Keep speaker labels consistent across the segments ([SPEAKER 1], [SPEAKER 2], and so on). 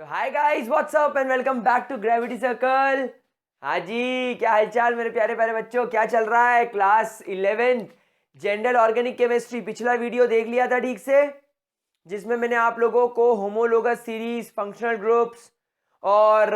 [SPEAKER 1] Hi guys, what's up and welcome back to Gravity Circle. हाँ जी, क्या हालचाल मेरे प्यारे प्यारे बच्चों, क्या चल रहा है? Class 11th general organic chemistry पिछला वीडियो देख लिया था ठीक से, जिसमें मैंने आप लोगों को होमोलोगस सीरीज, फंक्शनल ग्रुप्स और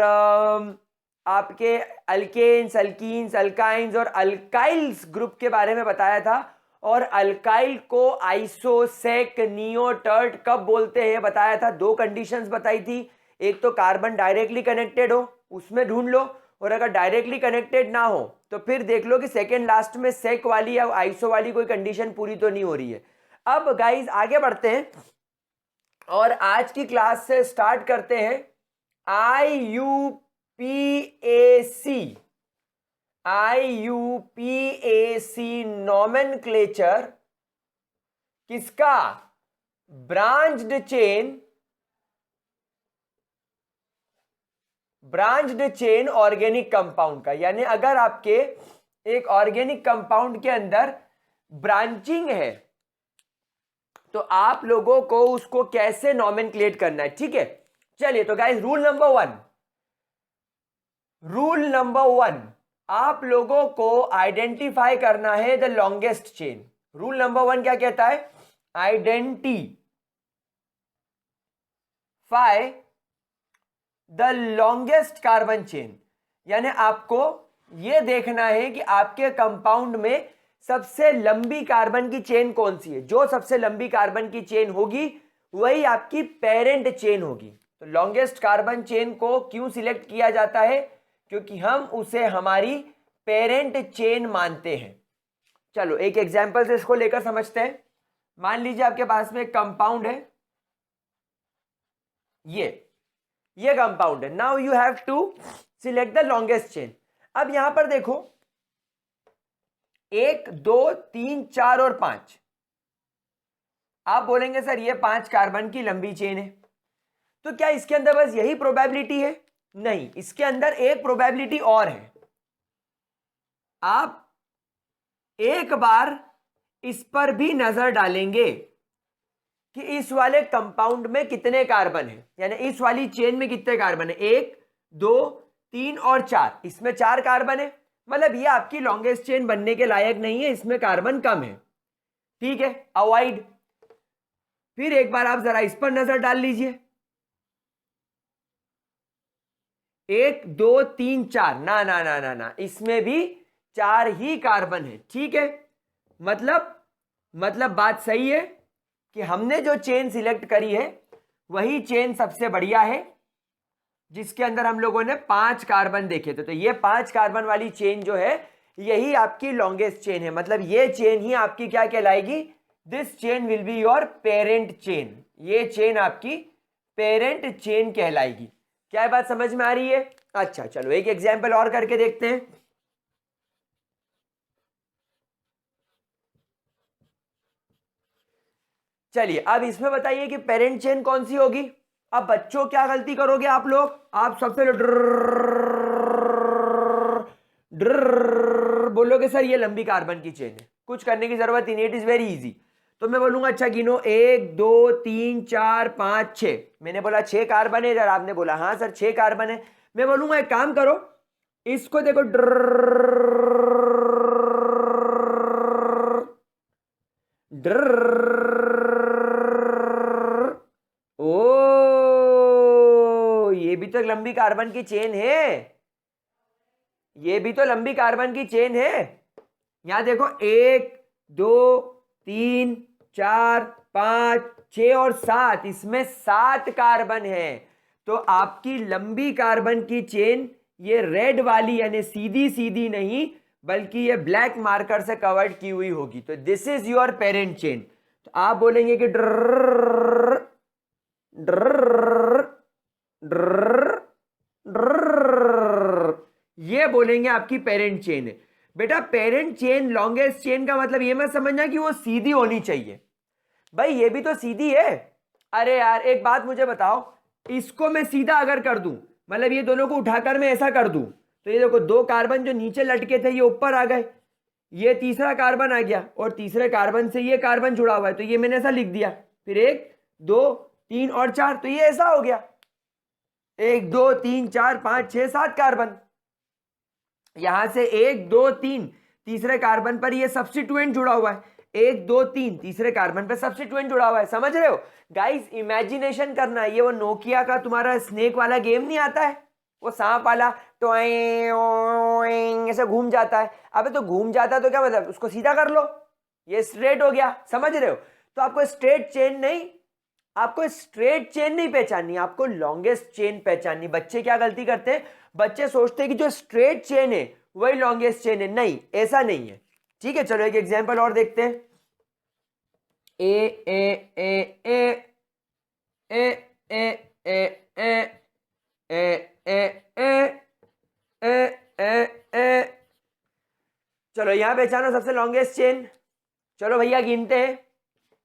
[SPEAKER 1] आपके अल्केन्स, अल्कीन्स, अल्काइंस और अल्काइल्स ग्रुप के बारे में बताया था। और अल्काइल को आइसो, सेक, नियो, टर्ट कब बोलते हैं बताया था। दो कंडीशंस बताई थी, एक तो कार्बन डायरेक्टली कनेक्टेड हो, उसमें ढूंढ लो, और अगर डायरेक्टली कनेक्टेड ना हो तो फिर देख लो कि सेकेंड लास्ट में सेक वाली या आइसो वाली कोई कंडीशन पूरी तो नहीं हो रही है। अब गाइस आगे बढ़ते हैं और आज की क्लास से स्टार्ट करते हैं। IUPAC नॉमेनक्लेचर किसका? ब्रांच्ड चेन ऑर्गेनिक कंपाउंड का। यानी अगर आपके एक ऑर्गेनिक कंपाउंड के अंदर ब्रांचिंग है तो आप लोगों को उसको कैसे नॉमेनक्लेट करना है, ठीक है। चलिए तो गाइस, रूल नंबर वन, आप लोगों को आइडेंटिफाई करना है the longest chain. Rule number one क्या कहता है? Identify the longest carbon chain. यानी आपको यह देखना है कि आपके कंपाउंड में सबसे लंबी कार्बन की चेन कौन सी है। जो सबसे लंबी कार्बन की चेन होगी वही आपकी पेरेंट चेन होगी। तो लॉन्गेस्ट कार्बन चेन को क्यों सिलेक्ट किया जाता है? क्योंकि हम उसे हमारी पेरेंट चेन मानते हैं। चलो एक एग्जांपल से इसको लेकर समझते हैं। मान लीजिए आपके पास में एक कंपाउंड है, ये कंपाउंड है। Now you have to select the longest chain. अब यहां पर देखो, 1 2 3 4 और 5। आप बोलेंगे सर ये 5 कार्बन की लंबी चेन है, तो क्या इसके अंदर बस यही प्रोबेबिलिटी है? नहीं, इसके अंदर एक प्रोबेबिलिटी और है। आप एक बार इस पर भी नजर डालेंगे कि इस वाले कंपाउंड में कितने कार्बन है, यानी इस वाली चेन में कितने कार्बन है। 1 2 3 और 4, इसमें 4 कार्बन है। मतलब ये आपकी लॉन्गेस्ट चेन बनने के लायक नहीं है, इसमें कार्बन कम है, ठीक है, अवॉइड। फिर एक बार आप जरा इस पर नजर डाल लीजिए, 1 2 3 4, ना ना ना ना ना, इसमें भी 4 ही कार्बन है, ठीक है। मतलब बात सही है कि हमने जो चेन सिलेक्ट करी है वही चेन सबसे बढ़िया है, जिसके अंदर हम लोगों ने 5 कार्बन देखे थे। तो ये 5 कार्बन वाली चेन जो है यही आपकी लॉन्गेस्ट चेन है। मतलब ये चेन ही आपकी क्या कहलाएगी? This chain will be your parent chain. ये चेन आपकी पेरेंट चेन कहलाएगी। क्या बात समझ में आ रही है? अच्छा चलो एक एग्जाम्पल और करके देखते हैं। चलिए अब इसमें बताइए कि पेरेंट चेन कौन सी होगी। अब बच्चों क्या गलती करोगे आप लोग? आप सबसे बोलोगे सर ये लंबी कार्बन की चेन है, कुछ करने की जरूरत ही नहीं, इट इज वेरी इजी। तो मैं बोलूंगा अच्छा गिनो, 1 2 3 4 5 6। मैंने बोला 6 कार्बन है, आपने बोला हाँ सर 6 कार्बन है। मैं बोलूंगा एक काम करो, इसको देखो, ओ ये भी तो लंबी कार्बन की चेन है, ये भी तो लंबी कार्बन की चेन है। यहां देखो 1 2 3 4 5 6 और 7, इसमें 7 कार्बन है। तो आपकी लंबी कार्बन की चेन ये रेड वाली, यानी सीधी सीधी नहीं बल्कि ये ब्लैक मार्कर से कवर्ड की हुई होगी। तो this is your parent chain. तो आप बोलेंगे कि ड्र ड्र ड्र ड्र, ये बोलेंगे आपकी पेरेंट चेन है। बेटा पेरेंट चेन, लॉन्गेस्ट चेन का मतलब ये मत समझना कि वो सीधी होनी चाहिए। भाई ये भी तो सीधी है। अरे यार एक बात मुझे बताओ, इसको मैं सीधा अगर कर दूं, मतलब ये दोनों को उठाकर मैं ऐसा कर दूं, तो ये देखो 2 कार्बन जो नीचे लटके थे ये ऊपर आ गए, ये तीसरा कार्बन आ गया और तीसरे कार्बन से ये कार्बन जुड़ा हुआ है, तो ये मैंने ऐसा लिख दिया। फिर 1 2 3 और 4, तो ये ऐसा हो गया। 1 2 3 4 5 6 7 कार्बन, यहां से 1 2 3 तीसरे कार्बन पर ये सब्स्टिट्यूएंट जुड़ा हुआ है, 1 2 3 तीसरे कार्बन पर सब्स्टिट्यूएंट जुड़ा हुआ है। समझ रहे हो गाइस? इमेजिनेशन करना है। ये वो नोकिया का तुम्हारा स्नेक वाला गेम नहीं आता है, वो सांप वाला, तो ऐसे घूम जाता है। अबे तो घूम जाता है तो क्या मतलब, उसको सीधा कर लो, ये स्ट्रेट हो गया। समझ रहे हो? तो आपको स्ट्रेट चेन नहीं, आपको स्ट्रेट चेन नहीं पहचाननी, आपको लॉन्गेस्ट चेन पहचाननी। बच्चे क्या गलती करते हैं, बच्चे सोचते हैं कि जो स्ट्रेट चेन है वही लॉन्गेस्ट चेन है। नहीं, ऐसा नहीं है। ठीक है, चलो एक एग्जांपल और देखते हैं। ए ए ए ए ए ए ए ए ए ए ए ए ए। चलो यहां पहचानो सबसे लॉन्गेस्ट चेन। चलो भैया गिनते हैं,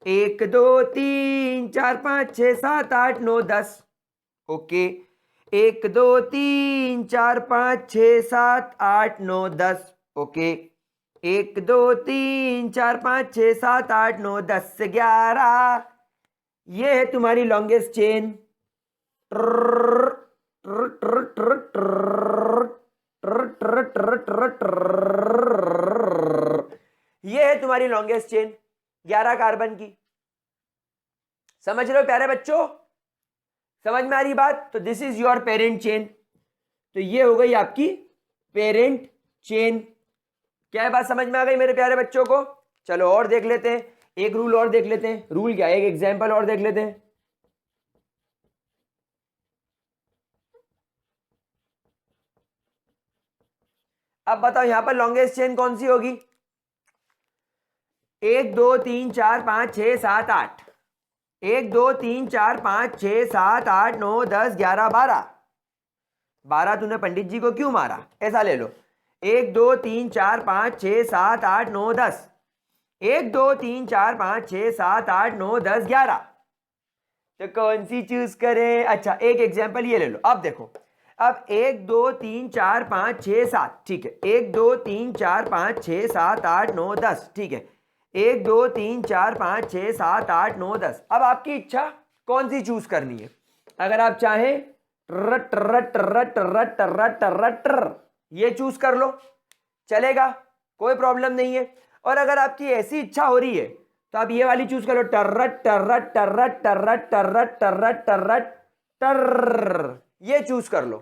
[SPEAKER 1] 1 2 3 4 5 6 7 8 9 10। ओके, 1 2 3 4 5 6 7 8 9 10। ओके, 1 2 3 4 5 6 7 8 9 10 से 11। ये है तुम्हारी लॉन्गेस्ट चेन। ये है तुम्हारी लॉन्गेस्ट चेन 11 कार्बन की। समझ रहे हो प्यारे बच्चों? समझ में आ रही बात? तो this is your parent chain. तो ये हो गई आपकी पेरेंट चेन। क्या है बात, समझ में आ गई मेरे प्यारे बच्चों को? चलो और देख लेते हैं, एक रूल और देख लेते हैं। रूल क्या है, एक एग्जांपल और देख लेते हैं। अब बताओ यहां पर लॉन्गेस्ट चेन कौन सी होगी? 1 2 3 4 5 6 7 8। 1 2 3 4 5 6 7 8 9 10 11 12। 12 तूने पंडित जी को क्यों मारा? ऐसा ले लो, 1 2 3 4 5 6 7 8 9 10। 1 2 3 4 5 6 7 8 9 10 11। तो कौन सी चूज करें? अच्छा एक एग्जांपल ये ले लो। अब देखो, अब 1 2 3 4 5 6 7, ठीक है। 1 2 3 4 5 6 7 8 9 10, ठीक है। 1 2 3 4 5 6 7 8 9 10। अब आपकी इच्छा कौन सी चूज करनी है। अगर आप चाहें रट रट रट रट रट रट ये चूज कर लो, चलेगा, कोई प्रॉब्लम नहीं है। और अगर आपकी ऐसी इच्छा हो रही है तो आप ये वाली चूज कर लो, टर्रट टर्रट टर्रट टर्रट टर्रट टर्रट टर्रट टर, ये चूज कर लो,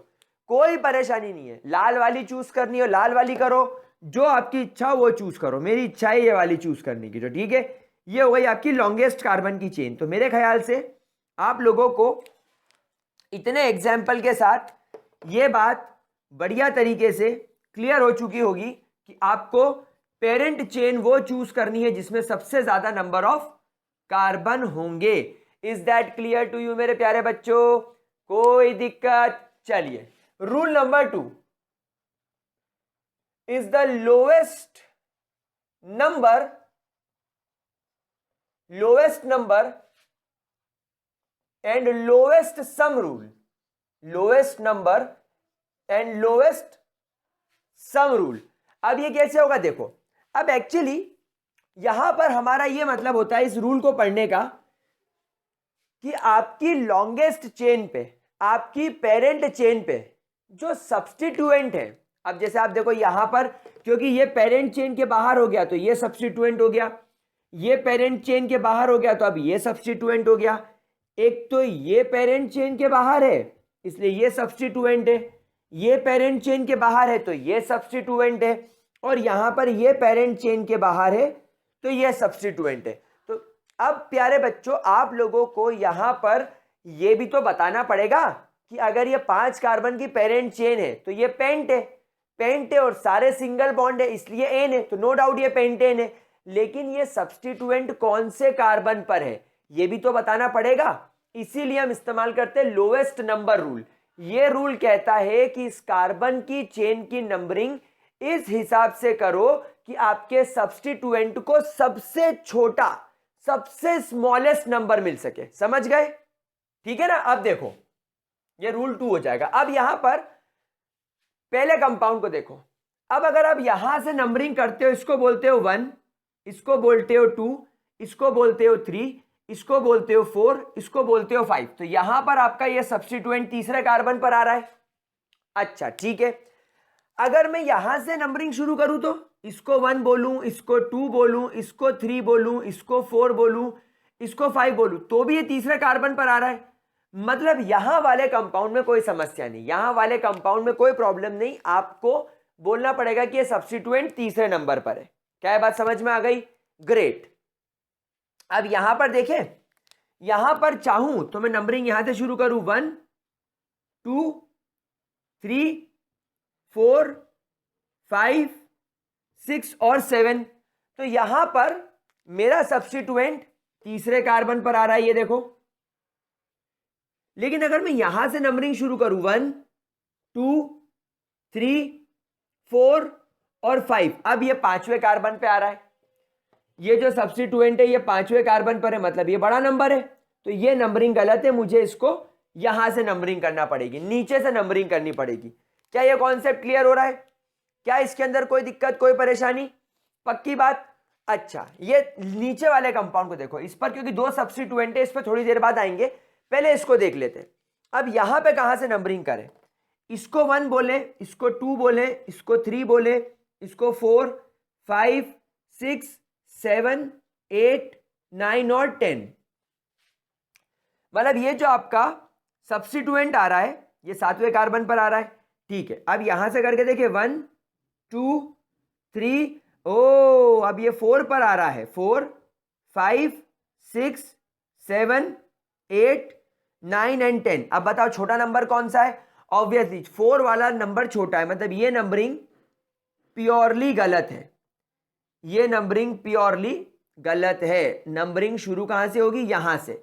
[SPEAKER 1] कोई परेशानी नहीं है। लाल वाली चूज करनी हो लाल वाली करो, जो आपकी इच्छा वो चूज करो। मेरी इच्छा है ये वाली चूज करने की, तो ठीक है। ये हो गई आपकी लॉन्गेस्ट कार्बन की चेन। तो मेरे ख्याल से आप लोगों को इतने एग्जाम्पल के साथ ये बात बढ़िया तरीके से क्लियर हो चुकी होगी कि आपको पेरेंट चेन वो चूज करनी है जिसमें सबसे ज्यादा नंबर ऑफ कार्बन होंगे। Is that clear to you मेरे प्यारे बच्चों? कोई दिक्कत? चलिए, rule number 2 is the lowest number and lowest sum rule. Lowest number and lowest sum rule. अब ये कैसे होगा देखो, अब एक्चुअली यहां पर हमारा ये मतलब होता है इस रूल को पढ़ने का कि आपकी लॉन्गेस्ट चेन पे, आपकी पेरेंट चेन पे जो सब्स्टिट्यूएंट है, अब जैसे आप देखो यहां पर, क्योंकि ये पेरेंट चेन के बाहर हो गया तो ये सब्स्टिट्यूएंट हो गया, ये पेरेंट चेन के बाहर हो गया तो अब ये सब्स्टिट्यूएंट हो गया। एक तो ये पेरेंट चेन के बाहर है इसलिए ये सब्स्टिट्यूएंट है, ये पेरेंट चेन के बाहर है तो ये सब्स्टिट्यूएंट है, और यहां पर ये पेरेंट चेन के बाहर है तो ये सब्स्टिट्यूएंट है। तो अब प्यारे बच्चों आप लोगों को यहां पर ये भी तो बताना पड़ेगा कि अगर ये 5 कार्बन की पेरेंट चेन है तो ये पेंट है और सारे सिंगल बॉन्ड है इसलिए एन है, तो नो डाउट ये पेंटेन है। लेकिन ये सब्स्टिट्यूएंट कौन से कार्बन पर है ये भी तो बताना पड़ेगा, इसीलिए हम इस्तेमाल करते हैं लोएस्ट नंबर रूल। ये रूल कहता है कि इस कार्बन की चेन की नंबरिंग इस हिसाब से करो कि आपके सब्स्टिट्यूएंट को सबसे छोटा, सबसे स्मॉलेस्ट नंबर मिल सके। समझ गए? ठीक है ना? अब देखो ये रूल 2 हो जाएगा। अब यहां पर पहले कंपाउंड को देखो, अब अगर आप यहां से नंबरिंग करते हो, इसको बोलते हो 1, इसको बोलते हो 2, इसको बोलते हो 3, इसको बोलते हो 4, इसको बोलते हो 5। तो यहां पर आपका ये सब्स्टिट्यूएंट तीसरे कार्बन पर आ रहा है। अच्छा ठीक है, अगर मैं यहां से नंबरिंग शुरू करूं तो इसको 1 बोलूं, इसको 2 बोलूं, इसको 3 बोलूं, इसको 4 बोलूं, इसको 5 बोलूं, तो भी ये तीसरे कार्बन पर आ रहा है। मतलब यहां वाले कंपाउंड में कोई समस्या नहीं, यहां वाले कंपाउंड में कोई प्रॉब्लम नहीं। आपको बोलना पड़ेगा कि ये सब्स्टिट्यूएंट तीसरे नंबर पर है। क्या ये बात समझ में आ गई? ग्रेट। अब यहां पर देखें, यहां पर चाहूं तो मैं नंबरिंग यहां से शुरू करूं 1 2 3 4 5 6 और 7। तो यहां पर मेरा सब्स्टिट्यूएंट तीसरे कार्बन पर आ रहा है, ये देखो। लेकिन अगर मैं यहां से नंबरिंग शुरू करूं 1 2 3 4 और 5, अब ये पांचवें कार्बन पे आ रहा है। ये जो सब्स्टिट्यूएंट है ये पांचवें कार्बन पर है, मतलब ये बड़ा नंबर है। तो ये नंबरिंग गलत है, मुझे इसको यहां से नंबरिंग करना पड़ेगी, नीचे से नंबरिंग करनी पड़ेगी। क्या ये कॉन्सेप्ट क्लियर हो रहा है? क्या इसके अंदर कोई दिक्कत, कोई परेशानी? पक्की बात। अच्छा, ये नीचे वाले कंपाउंड को देखो, इस पर क्योंकि दो सब्स्टिट्यूएंट है, इस पर थोड़ी देर बाद आएंगे, पहले इसको देख लेते हैं। अब यहां पे कहां से नंबरिंग करें? इसको 1 बोले, इसको 2 बोले, इसको 3 बोले, इसको 4 5 6 7 8 9 और 10। मतलब ये जो आपका सब्स्टिट्यूएंट आ रहा है ये सातवें कार्बन पर आ रहा है। ठीक है, अब यहां से करके देखिए 1 2 3, ओ अब ये 4 पर आ रहा है, 4 5 6 7 8 9 एंड 10। अब बताओ छोटा नंबर कौन सा है? ऑब्वियसली 4 वाला नंबर छोटा है, मतलब ये नंबरिंग प्योरली गलत है। ये नंबरिंग प्योरली गलत है। नंबरिंग शुरू कहां से होगी? यहां से।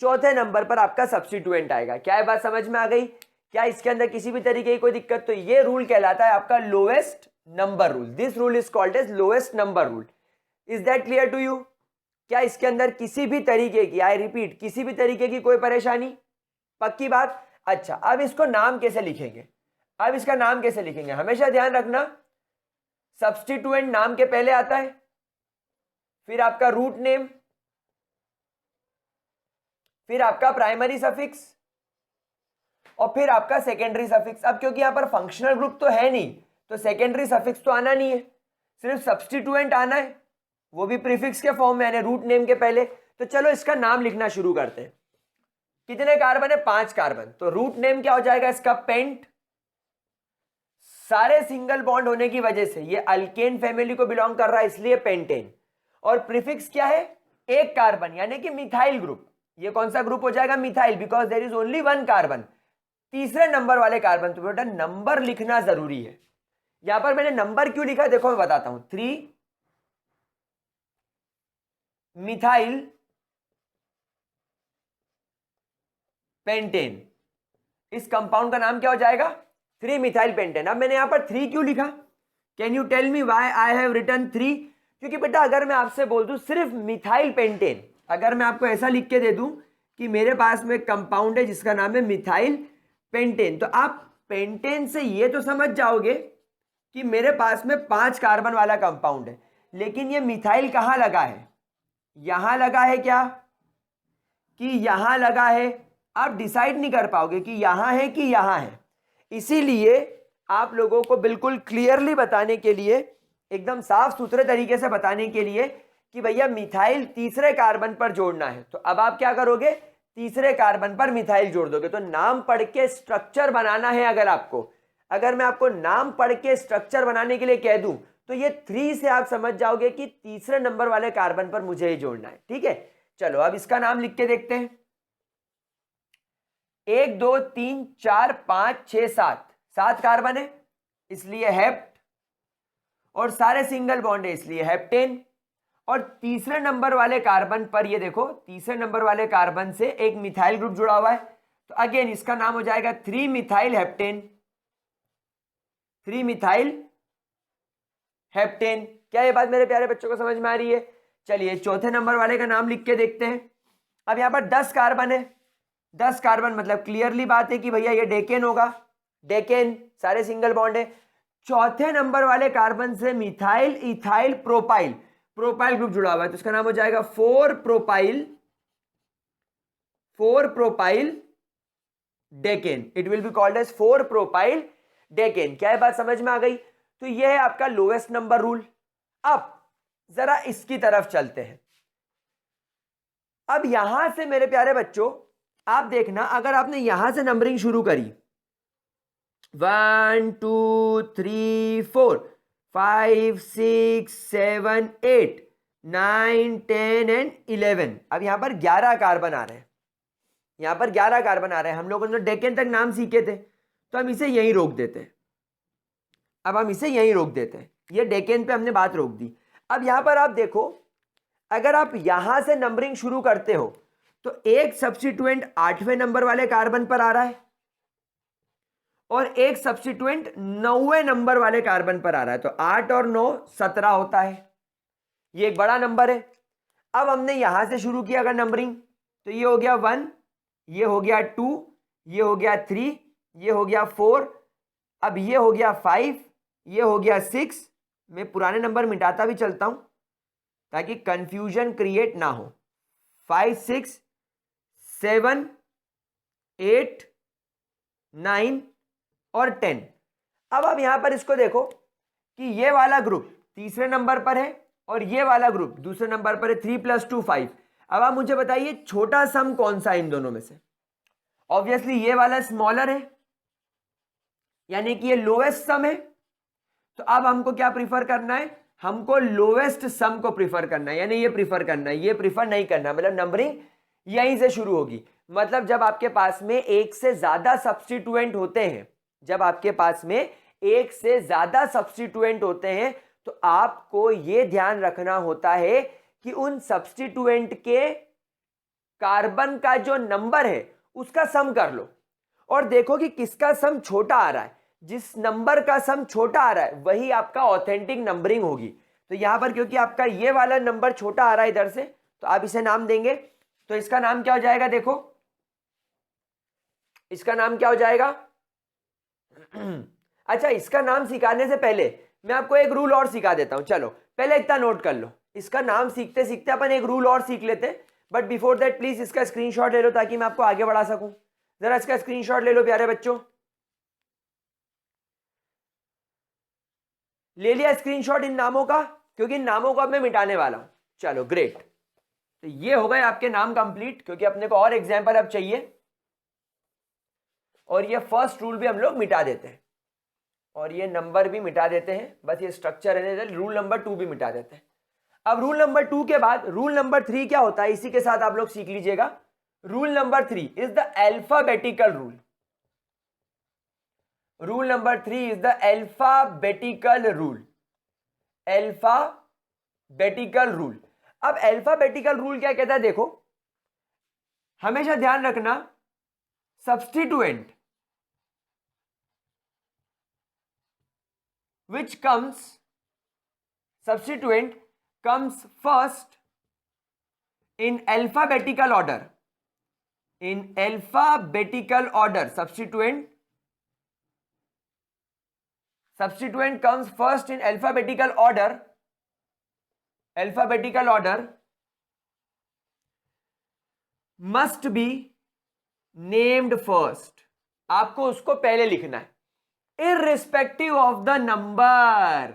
[SPEAKER 1] चौथे नंबर पर आपका सब्स्टिट्यूएंट आएगा। क्या ये बात समझ में आ गई? क्या इसके अंदर किसी भी तरीके की कोई दिक्कत? तो ये रूल कहलाता है आपका lowest number rule. This rule is called as lowest number rule. Is that clear to you? क्या इसके अंदर किसी भी तरीके की, आई रिपीट, किसी भी तरीके की कोई परेशानी? पक्की बात। अच्छा, अब इसको नाम कैसे लिखेंगे? अब इसका नाम कैसे लिखेंगे? हमेशा ध्यान रखना, सब्स्टिट्यूएंट नाम के पहले आता है, फिर आपका रूट नेम, फिर आपका प्राइमरी सफिक्स और फिर आपका सेकेंडरी सफिक्स। अब क्योंकि यहां पर फंक्शनल ग्रुप तो है नहीं, तो सेकेंडरी सफिक्स तो आना नहीं है, सिर्फ सब्स्टिट्यूएंट आना है, वो भी प्रीफिक्स के फॉर्म में, यानी रूट नेम के पहले। तो चलो इसका नाम लिखना शुरू करते हैं। कितने कार्बन है? 5 कार्बन। तो रूट नेम क्या हो जाएगा इसका? पेंट। सारे सिंगल बॉन्ड होने की वजह से ये अल्केन फैमिली को बिलोंग कर रहा है, इसलिए पेंटेन। और प्रीफिक्स क्या है? 1 कार्बन, यानी कि मिथाइल ग्रुप। ये कौन सा ग्रुप हो जाएगा? Methyl, because there is only 1 carbon, तीसरे नंबर वाले कार्बन। तो बेटा नंबर लिखना जरूरी है। यहां पर मैंने नंबर क्यों लिखा देखो मैं बताता हूं। 3 मिथाइल पेंटेन, इस कंपाउंड का नाम क्या हो जाएगा? 3 मिथाइल पेंटेन। अब मैंने यहां पर 3 क्यों लिखा? Can you tell me why I have written 3? क्योंकि बेटा अगर मैं आपसे बोल दूं सिर्फ मिथाइल पेंटेन, अगर मैं आपको ऐसा लिख के दे दूं कि मेरे पास में कंपाउंड है जिसका नाम है मिथाइल पेंटेन, तो आप पेंटेन से ये तो समझ जाओगे कि मेरे पास में 5 कार्बन वाला कंपाउंड है। लेकिन ये मिथाइल कहां लगा है? यहां लगा है क्या कि यहां लगा है? आप डिसाइड नहीं कर पाओगे कि यहां है कि यहां है। इसीलिए आप लोगों को बिल्कुल क्लियरली बताने के लिए, एकदम साफ सुथरे तरीके से बताने के लिए कि भैया मिथाइल तीसरे कार्बन पर जोड़ना है, तो अब आप क्या करोगे? तीसरे कार्बन पर मिथाइल जोड़ दोगे। तो नाम पढ़ के स्ट्रक्चर बनाना है अगर मैं आपको नाम पढ़ के स्ट्रक्चर बनाने के लिए कह दूं तो ये 3 से आप समझ जाओगे कि तीसरे नंबर वाले कार्बन पर मुझे ही जोड़ना है। ठीक है, चलो अब इसका नाम लिख के देखते हैं। 1 2 3 4 5 6 7 कार्बन है, इसलिए हेप्ट, और सारे सिंगल बॉन्ड है इसलिए हेप्टेन। और तीसरे नंबर वाले कार्बन पर ये देखो, तीसरे नंबर वाले कार्बन से एक मिथाइल ग्रुप जुड़ा हुआ है, तो अगेन इसका नाम हो जाएगा 3 मिथाइल हेप्टेन। 3 methyl heptane. क्या ये बात मेरे प्यारे बच्चों को समझ में आ रही है? चलिए चौथे नंबर वाले का नाम लिख के देखते हैं। अब यहां पर 10 कार्बन है, 10 कार्बन मतलब क्लियरली बात है कि भैया ये डेकेन होगा, डेकेन, सारे सिंगल बॉन्ड है। चौथे नंबर वाले कार्बन से methyl ethyl propyl, propyl group जुड़ा हुआ है, तो इसका नाम हो जाएगा 4 propyl 4 propyl decane, it will be called as 4 propyl decane. क्या है बात समझ में आ गई? तो यह है आपका लोएस्ट नंबर रूल। अब जरा इसकी तरफ चलते हैं। अब यहां से मेरे प्यारे बच्चों आप देखना, अगर आपने यहां से नंबरिंग शुरू करी 1 2 3 4 5 6 7 8 9 10 एंड 11, अब यहां पर 11 कार्बन आ रहे हैं, यहां पर 11 कार्बन आ रहे हैं। हम लोगों ने डेकेन तक नाम सीखे थे, तो हम इसे यहीं रोक देते हैं। अब हम इसे यहीं रोक देते हैं, ये डेकेन पे हमने बात रोक दी। अब यहां पर आप देखो, अगर आप यहां से नंबरिंग शुरू करते हो तो एक सब्स्टिट्यूएंट 8वें नंबर वाले कार्बन पर आ रहा है और एक सब्स्टिट्यूएंट 9वें नंबर वाले कार्बन पर आ रहा है। तो 8 और 9 17 होता है, ये एक बड़ा नंबर है। अब हमने यहां से शुरू किया अगर नंबरिंग, तो ये हो गया 1, ये हो गया 2, ये हो गया 3, ये हो गया 4, अब ये हो गया 5, ये हो गया 6। मैं पुराने नंबर मिटाता भी चलता हूं ताकि कंफ्यूजन क्रिएट ना हो। 5 6 7 8 9 और 10। अब आप यहां पर इसको देखो कि ये वाला ग्रुप तीसरे नंबर पर है और ये वाला ग्रुप दूसरे नंबर पर है, 3 + 2 5। अब आप मुझे बताइए छोटा सम कौन सा है इन दोनों में से? ऑब्वियसली ये वाला स्मॉलर है, यानी कि ये लोएस्ट सम है। तो अब हमको क्या प्रीफर करना है? हमको लोएस्ट सम को प्रीफर करना है, यानी ये प्रीफर करना है, ये प्रीफर नहीं करना। मतलब नंबरिंग यहीं से शुरू होगी। मतलब जब आपके पास में एक से ज्यादा सब्स्टिट्यूएंट होते हैं, जब आपके पास में एक से ज्यादा सब्स्टिट्यूएंट होते हैं, तो आपको यह ध्यान रखना होता है कि उन सब्स्टिट्यूएंट के कार्बन का जो नंबर है उसका सम कर लो और देखो कि किसका सम छोटा आ रहा है। जिस नंबर का सम छोटा आ रहा है वही आपका ऑथेंटिक नंबरिंग होगी। तो यहां पर क्योंकि आपका ये वाला नंबर छोटा आ रहा है इधर से, तो आप इसे नाम देंगे, तो इसका नाम क्या हो जाएगा? देखो इसका नाम क्या हो जाएगा? अच्छा, इसका नाम सिखाने से पहले मैं आपको एक रूल और सिखा देता हूं। चलो पहले इतना नोट कर लो, इसका नाम सीखते सीखते अपन एक रूल और सीख लेते हैं। बट बिफोर दैट प्लीज इसका स्क्रीनशॉट ले लो ताकि मैं आपको आगे बढ़ा सकूं। जरा इसका स्क्रीनशॉट ले लो प्यारे बच्चों। ले लिया स्क्रीनशॉट इन नामों का? क्योंकि इन नामों को अब मैं मिटाने वाला हूं। चलो ग्रेट, तो ये हो गए आपके नाम कंप्लीट, क्योंकि अपने को और एग्जाम्पल अब चाहिए। और ये फर्स्ट रूल भी हम लोग मिटा देते हैं और ये नंबर भी मिटा देते हैं, बस ये स्ट्रक्चर है। रूल नंबर 2 भी मिटा देते हैं। अब रूल नंबर 2 के बाद रूल नंबर 3 क्या होता है, इसी के साथ आप लोग सीख लीजिएगा। Rule number 3 is the alphabetical rule. Rule number 3 is the alphabetical rule. Alphabetical rule. अब अल्फाबेटिकल रूल क्या कहता है? देखो हमेशा ध्यान रखना, substituent which substituent comes first in alphabetical order. In alphabetical order, substituent comes first in alphabetical order. Alphabetical order must be named first. आपको उसको पहले लिखना है, इररिस्पेक्टिव ऑफ द नंबर।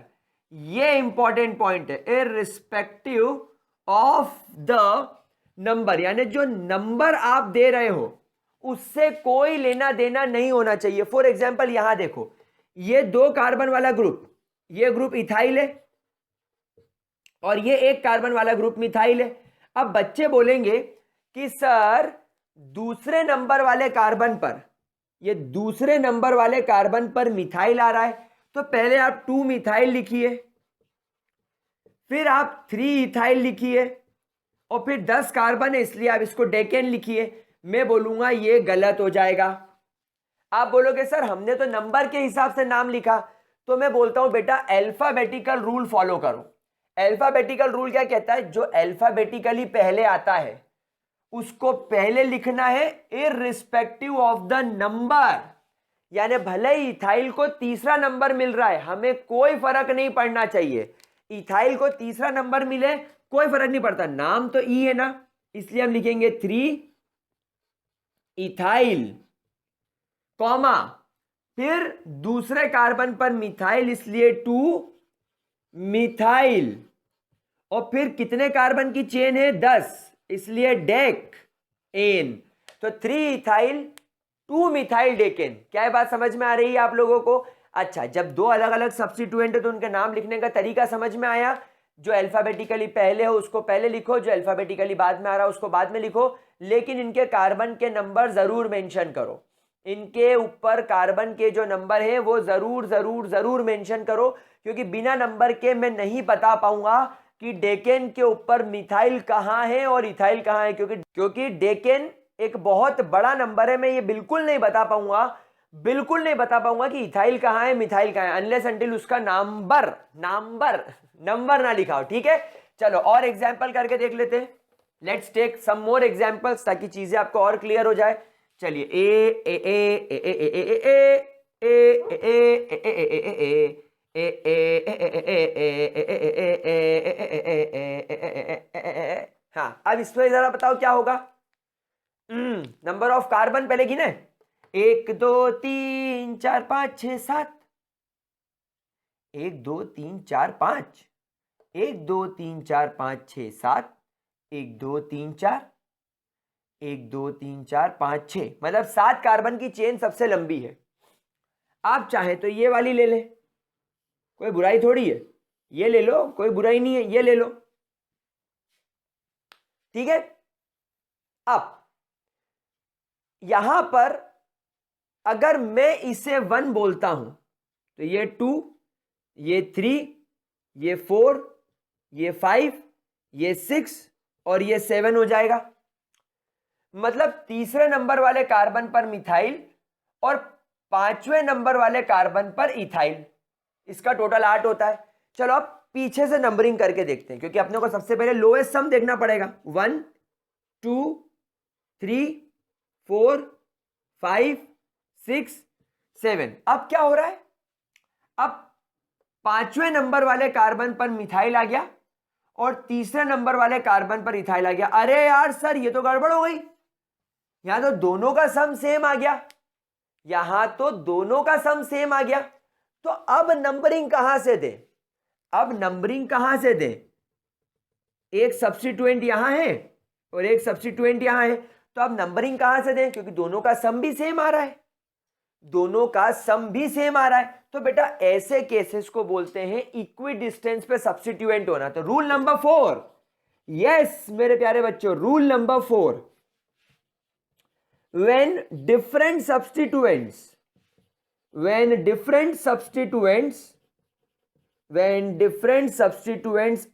[SPEAKER 1] ये इंपॉर्टेंट पॉइंट है, इररिस्पेक्टिव ऑफ द नंबर, यानी जो number आप दे रहे हो उससे कोई लेना देना नहीं होना चाहिए। फॉर एग्जाम्पल यहां देखो, ये 2 कार्बन वाला ग्रुप, ये ग्रुप इथाइल है और ये 1 कार्बन वाला ग्रुप मिथाइल है। अब बच्चे बोलेंगे कि सर दूसरे नंबर वाले कार्बन पर, ये दूसरे नंबर वाले कार्बन पर मिथाइल आ रहा है, तो पहले आप 2 मिथाइल लिखिए, फिर आप 3 इथाइल लिखिए और फिर 10 कार्बन है इसलिए आप इसको डेकेन लिखिए। मैं बोलूंगा ये गलत हो जाएगा। आप बोलोगे सर हमने तो नंबर के हिसाब से नाम लिखा, तो मैं बोलता हूं बेटा अल्फाबेटिकल रूल फॉलो करो। अल्फाबेटिकल रूल क्या कहता है? जो अल्फाबेटिकली पहले आता है उसको पहले लिखना है इररिस्पेक्टिव ऑफ द नंबर। यानी भले ही इथाइल को तीसरा नंबर मिल रहा है, हमें कोई फर्क नहीं पड़ना चाहिए। इथाइल को तीसरा नंबर मिले कोई फर्क नहीं पड़ता, नाम तो ई है ना, इसलिए हम लिखेंगे 3 इथाइल, कॉमा, फिर दूसरे कार्बन पर मिथाइल इसलिए 2 मिथाइल, और फिर कितने कार्बन की चेन है 10 इसलिए डेक एन, तो 3 इथाइल 2 मिथाइल डेकेन। क्या ये बात समझ में आ रही है आप लोगों को? अच्छा, जब दो अलग अलग सब्स्टिट्यूएंट है तो उनके नाम लिखने का तरीका समझ में आया। जो अल्फाबेटिकली पहले हो उसको पहले लिखो, जो अल्फाबेटिकली बाद में आ रहा है उसको बाद में लिखो, लेकिन इनके कार्बन के नंबर जरूर मेंशन करो। इनके ऊपर कार्बन के जो नंबर है वो जरूर जरूर जरूर मेंशन करो, क्योंकि बिना नंबर के मैं नहीं बता पाऊंगा कि डेकेन के ऊपर मिथाइल कहां है और इथाइल कहां है, क्योंकि डेकेन एक बहुत बड़ा नंबर है। मैं ये बिल्कुल नहीं बता पाऊंगा कि इथाइल कहां है मिथाइल कहां है, अनलेस अंटिल उसका नंबर ना लिखा हो। ठीक है, चलो और एग्जाम्पल करके देख लेते हैं। Let's take some more examples ताकि चीजें आपको और क्लियर हो जाए। चलिए हाँ, अब इसमें जरा बताओ क्या होगा। नंबर ऑफ कार्बन पहले गिने, 1 2 3 4 5 6 7, 1 2 3 4 5, 1 2 3 4 5 6 7, 1 2 3 4, 1 2 3 4 5 6, मतलब 7 कार्बन की चेन सबसे लंबी है। आप चाहे तो ये वाली ले लें, कोई बुराई थोड़ी है, ये ले लो, कोई बुराई नहीं है, ये ले लो। ठीक है, अब यहां पर अगर मैं इसे 1 बोलता हूं तो ये 2, ये 3, ये 4, ये 5, ये 6 और ये 7 हो जाएगा। मतलब तीसरे नंबर वाले कार्बन पर मिथाइल और 5वें नंबर वाले कार्बन पर इथाइल, इसका टोटल 8 होता है। चलो अब पीछे से नंबरिंग करके देखते हैं, क्योंकि अपने को सबसे पहले लोएस्ट सम देखना पड़ेगा। 1 2 3 4 5 6 7। अब क्या हो रहा है, अब 5वें नंबर वाले कार्बन पर मिथाइल आ गया और तीसरे नंबर वाले कार्बन पर इथाइल आ गया। अरे यार सर, ये तो गड़बड़ हो गई, यहां तो दोनों का सम सेम आ गया, यहां तो दोनों का सम सेम आ गया। तो अब नंबरिंग कहां से दे, एक सब्स्टिट्यूएंट यहां है और एक सब्स्टिट्यूएंट यहां है, तो अब नंबरिंग कहां से दें, क्योंकि दोनों का सम भी सेम आ रहा है, तो बेटा ऐसे केसेस को बोलते हैं इक्वी डिस्टेंस पे सब्स्टिट्यूएंट होना। तो रूल नंबर 4, यस मेरे प्यारे बच्चों, rule number 4, when different substituents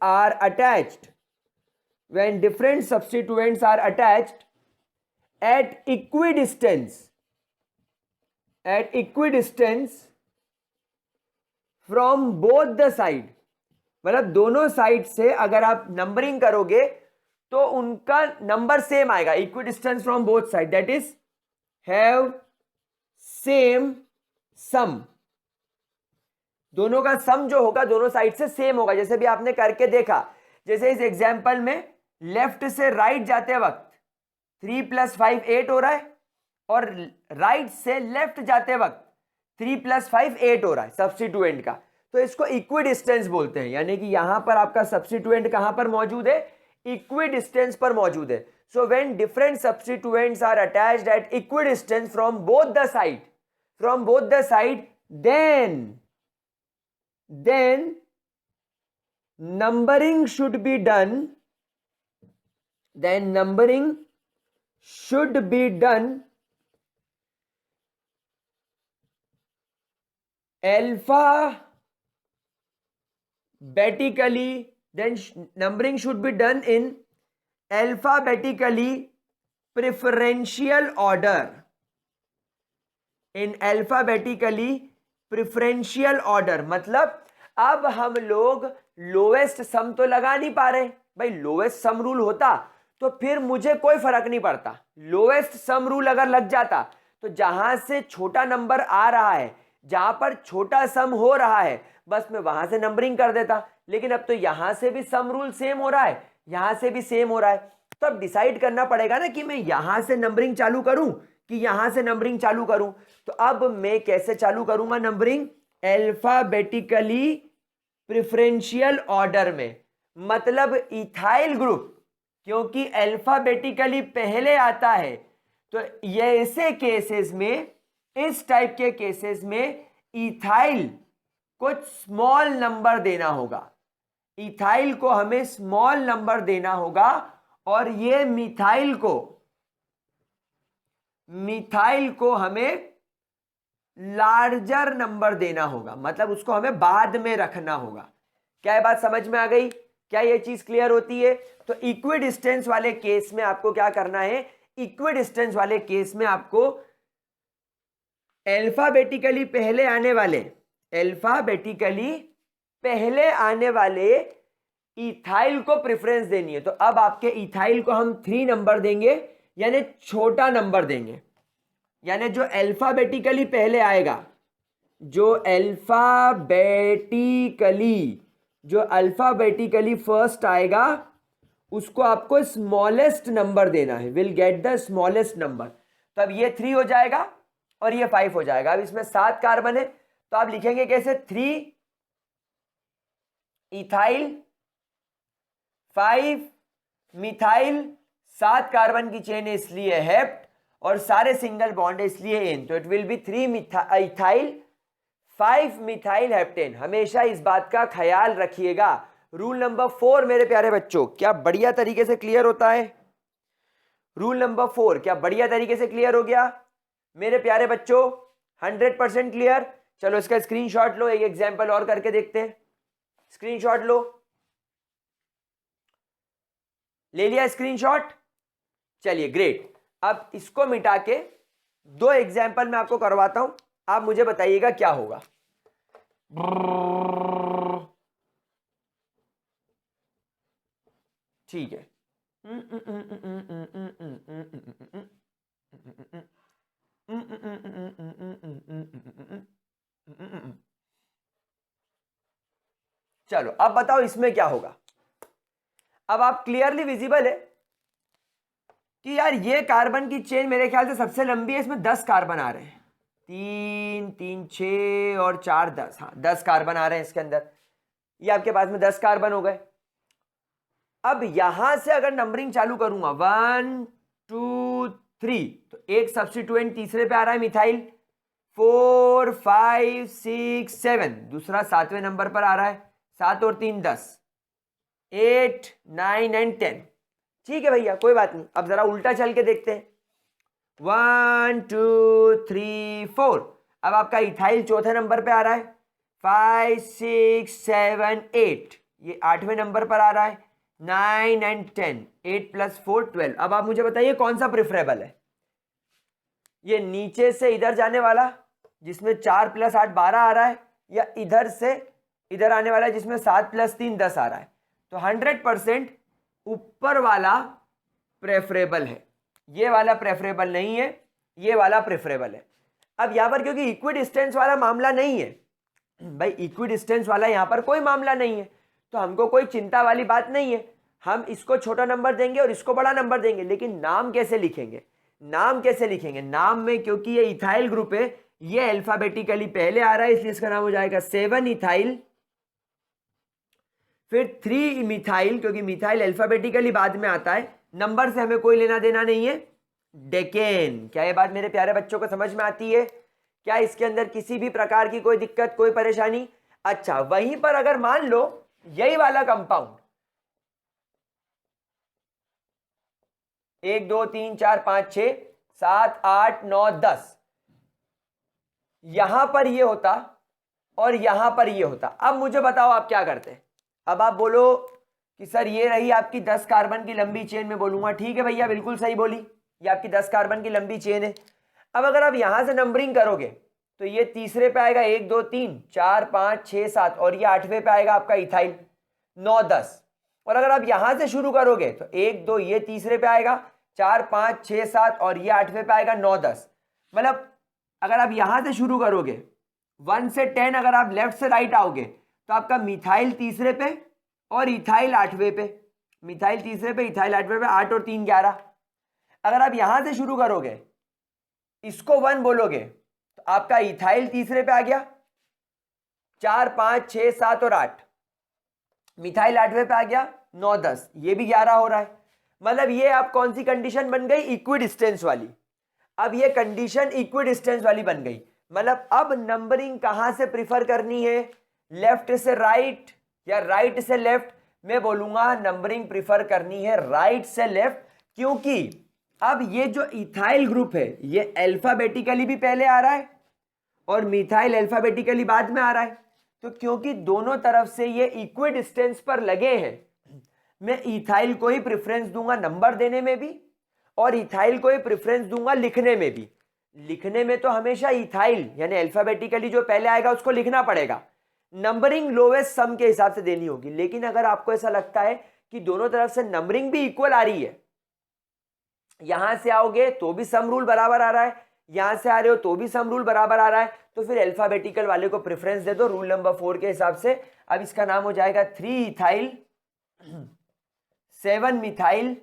[SPEAKER 1] are attached at equidistance from both the side, मतलब दोनों साइड से अगर आप नंबरिंग करोगे तो उनका नंबर सेम आएगा। Equidistance from both side, that is have same sum, दोनों का सम जो होगा दोनों साइड से सेम होगा। जैसे भी आपने करके देखा, जैसे इस एग्जांपल में लेफ्ट से राइट जाते वक्त 3 + 5 8 हो रहा है, और राइट से लेफ्ट जाते वक्त 3 + 5 8 हो रहा है सब्स्टिट्यूएंट का। तो इसको इक्विडिस्टेंस बोलते हैं, यानी कि यहां पर आपका सब्स्टिट्यूएंट कहां पर मौजूद है, इक्विडिस्टेंस पर मौजूद है। So when different substituents are attached at equidistance from both the side, then numbering should be done in alphabetically preferential order। मतलब अब हम लोग लोएस्ट सम तो लगा नहीं पा रहे भाई, लोएस्ट सम रूल होता तो फिर मुझे कोई फर्क नहीं पड़ता। लोएस्ट सम रूल अगर लग जाता तो जहां से छोटा नंबर आ रहा है, जहां पर छोटा सम हो रहा है, बस मैं वहां से नंबरिंग कर देता। लेकिन अब तो यहां से भी सम रूल सेम हो रहा है, यहां से भी सेम हो रहा है, तो अब डिसाइड करना पड़ेगा ना कि मैं यहां से नंबरिंग चालू करूं कि यहां से नंबरिंग चालू करूं, तो अब मैं कैसे चालू करूंगा नंबरिंग? अल्फाबेटिकली प्रेफरेंशियल ऑर्डर में। मतलब इथाइल ग्रुप क्योंकि अल्फाबेटिकली पहले आता है, तो ये ऐसे केसेस में, इस टाइप के केसेस में इथाइल को स्मॉल नंबर देना होगा। इथाइल को हमें स्मॉल नंबर देना होगा और ये मिथाइल को हमें लार्जर नंबर देना होगा, मतलब उसको हमें बाद में रखना होगा। क्या ये बात समझ में आ गई? क्या ये चीज क्लियर होती है? तो इक्वी डिस्टेंस वाले केस में आपको क्या करना है? इक्वी डिस्टेंस वाले केस में आपको अल्फाबेटिकली पहले आने वाले इथाइल को प्रेफरेंस देनी है। तो अब आपके इथाइल को हम 3 नंबर देंगे, यानी छोटा नंबर देंगे। यानी जो अल्फाबेटिकली पहले आएगा, जो अल्फाबेटिकली फर्स्ट आएगा, उसको आपको स्मॉलेस्ट नंबर देना है। Will get the smallest number. तो अब ये 3 हो जाएगा और ये 5 हो जाएगा। अब इसमें 7 कार्बन है, तो आप लिखेंगे कैसे? 3 इथाइल 5 मिथाइल, 7 कार्बन की चेन है इसलिए हेप्ट, और सारे सिंगल बॉन्ड है इसलिए एन। तो it will B 3 ethyl 5 methyl heptane. हमेशा इस बात का ख्याल रखिएगा। रूल नंबर 4 मेरे प्यारे बच्चों, क्या बढ़िया तरीके से क्लियर होता है? रूल नंबर 4 क्या बढ़िया तरीके से क्लियर हो गया मेरे प्यारे बच्चों? 100% क्लियर। चलो इसका स्क्रीनशॉट लो, एक एग्जांपल और करके देखते हैं। स्क्रीनशॉट लो, ले लिया स्क्रीनशॉट? चलिए ग्रेट। अब इसको मिटा के 2 एग्जांपल मैं आपको करवाता हूं, आप मुझे बताइएगा क्या होगा। ठीक है, चलो अब बताओ इसमें क्या होगा। अब आप क्लियरली विजिबल है कि यार ये कार्बन की चेन मेरे ख्याल से सबसे लंबी है, इसमें 10 कार्बन आ रहे हैं। 3 3 6 और 4 10, हाँ 10 कार्बन आ रहे हैं इसके अंदर। ये आपके पास में 10 कार्बन हो गए। अब यहां से अगर नंबरिंग चालू करूंगा 1 2 3, तो एक सब्स्टिट्यूएंट तीसरे पे आ रहा है मिथाइल। 4 5 6 7 दूसरा 7वें नंबर पर आ रहा है। 7 और 3 10, 8 9 एंड 10। ठीक है भैया, कोई बात नहीं। अब जरा उल्टा चल के देखते हैं। 1 2 3 4, अब आपका इथाइल चौथे नंबर पे आ रहा है। 5 6 7 8, ये 8वें नंबर पर आ रहा है। 9 एंड 10, 8 + 4 12। अब आप मुझे बताइए कौन सा प्रेफरेबल है? ये नीचे से इधर जाने वाला जिसमें 4 + 8 12 आ रहा है, या इधर से इधर आने वाला जिसमें 7 + 3 10 आ रहा है? तो 100% ऊपर वाला प्रेफरेबल है, ये वाला प्रेफरेबल नहीं है, ये वाला प्रेफरेबल है। अब यहां पर क्योंकि इक्वी डिस्टेंस वाला मामला नहीं है भाई, इक्वी डिस्टेंस वाला यहां पर कोई मामला नहीं है, तो हमको कोई चिंता वाली बात नहीं है। हम इसको छोटा नंबर देंगे और इसको बड़ा नंबर देंगे, लेकिन नाम कैसे लिखेंगे? नाम में क्योंकि ये इथाइल ग्रुप है, ये अल्फाबेटिकली पहले आ रहा है, इसलिए इसका नाम हो जाएगा 7 इथाइल, फिर 3 मिथाइल, क्योंकि मिथाइल अल्फाबेटिकली बाद में आता है, नंबर से हमें कोई लेना देना नहीं है, डेकेन। क्या ये बात मेरे प्यारे बच्चों को समझ में आती है? क्या इसके अंदर किसी भी प्रकार की कोई दिक्कत, कोई परेशानी? अच्छा, वहीं पर अगर मान लो यही वाला कंपाउंड 1 2 3 4 5 6 7 8 9 10 यहां पर ये होता और यहां पर ये होता, अब मुझे बताओ आप क्या करते? अब आप बोलो कि सर ये रही आपकी 10 कार्बन की लंबी चेन। में बोलूंगा ठीक है भैया, बिल्कुल सही बोली, ये आपकी 10 कार्बन की लंबी चेन है। अब अगर आप यहां से नंबरिंग करोगे तो ये तीसरे पे आएगा 1 2 3 4 5 6 7, और ये 8वें पे आएगा आपका इथाइल 9 10। और अगर आप यहां से शुरू करोगे तो 1 2 ये तीसरे पे आएगा, 4 5 6 7, और ये 8वें पे आएगा 9 10। मतलब अगर आप यहां से शुरू करोगे 1 से 10, अगर आप लेफ्ट से राइट आओगे तो आपका मिथाइल तीसरे पे और इथाइल 8वें पे, मिथाइल तीसरे पे इथाइल 8वें पे, 8 और 3 11। अगर आप यहां से शुरू करोगे इसको 1 बोलोगे तो आपका इथाइल तीसरे पे आ गया, 4 5 6 7 और 8, मिथाइल 8वें पे आ गया, 9 10, ये भी 11 हो रहा है। मतलब ये आप कौन सी कंडीशन बन गई, इक्विडिस्टेंस वाली। अब ये कंडीशन इक्विडिस्टेंस वाली बन गई, मतलब अब नंबरिंग कहां से प्रिफर करनी है, लेफ्ट से राइट या राइट से लेफ्ट। मैं बोलूंगा नंबरिंग प्रिफर करनी है राइट से लेफ्ट, क्योंकि अब ये जो इथाइल ग्रुप है ये अल्फाबेटिकली भी पहले आ रहा है और मिथाइल अल्फाबेटिकली बाद में आ रहा है। तो क्योंकि दोनों तरफ से ये इक्वी डिस्टेंस पर लगे हैं, मैं इथाइल को ही प्रेफरेंस दूंगा नंबर देने में भी और इथाइल को ही प्रेफरेंस दूंगा लिखने में भी। लिखने में तो हमेशा इथाइल यानी अल्फाबेटिकली जो पहले आएगा उसको लिखना पड़ेगा, नंबरिंग लोवेस्ट सम के हिसाब से देनी होगी। लेकिन अगर आपको ऐसा लगता है कि दोनों तरफ से नंबरिंग भी इक्वल आ रही है, यहां से आओगे तो भी सम रूल बराबर आ रहा है, यहां से आ रहे हो तो भी सम रूल बराबर आ रहा है, तो फिर अल्फाबेटिकल वाले को प्रेफरेंस दे दो रूल नंबर 4 के हिसाब से। अब इसका नाम हो जाएगा 3 इथाइल 7 मिथाइल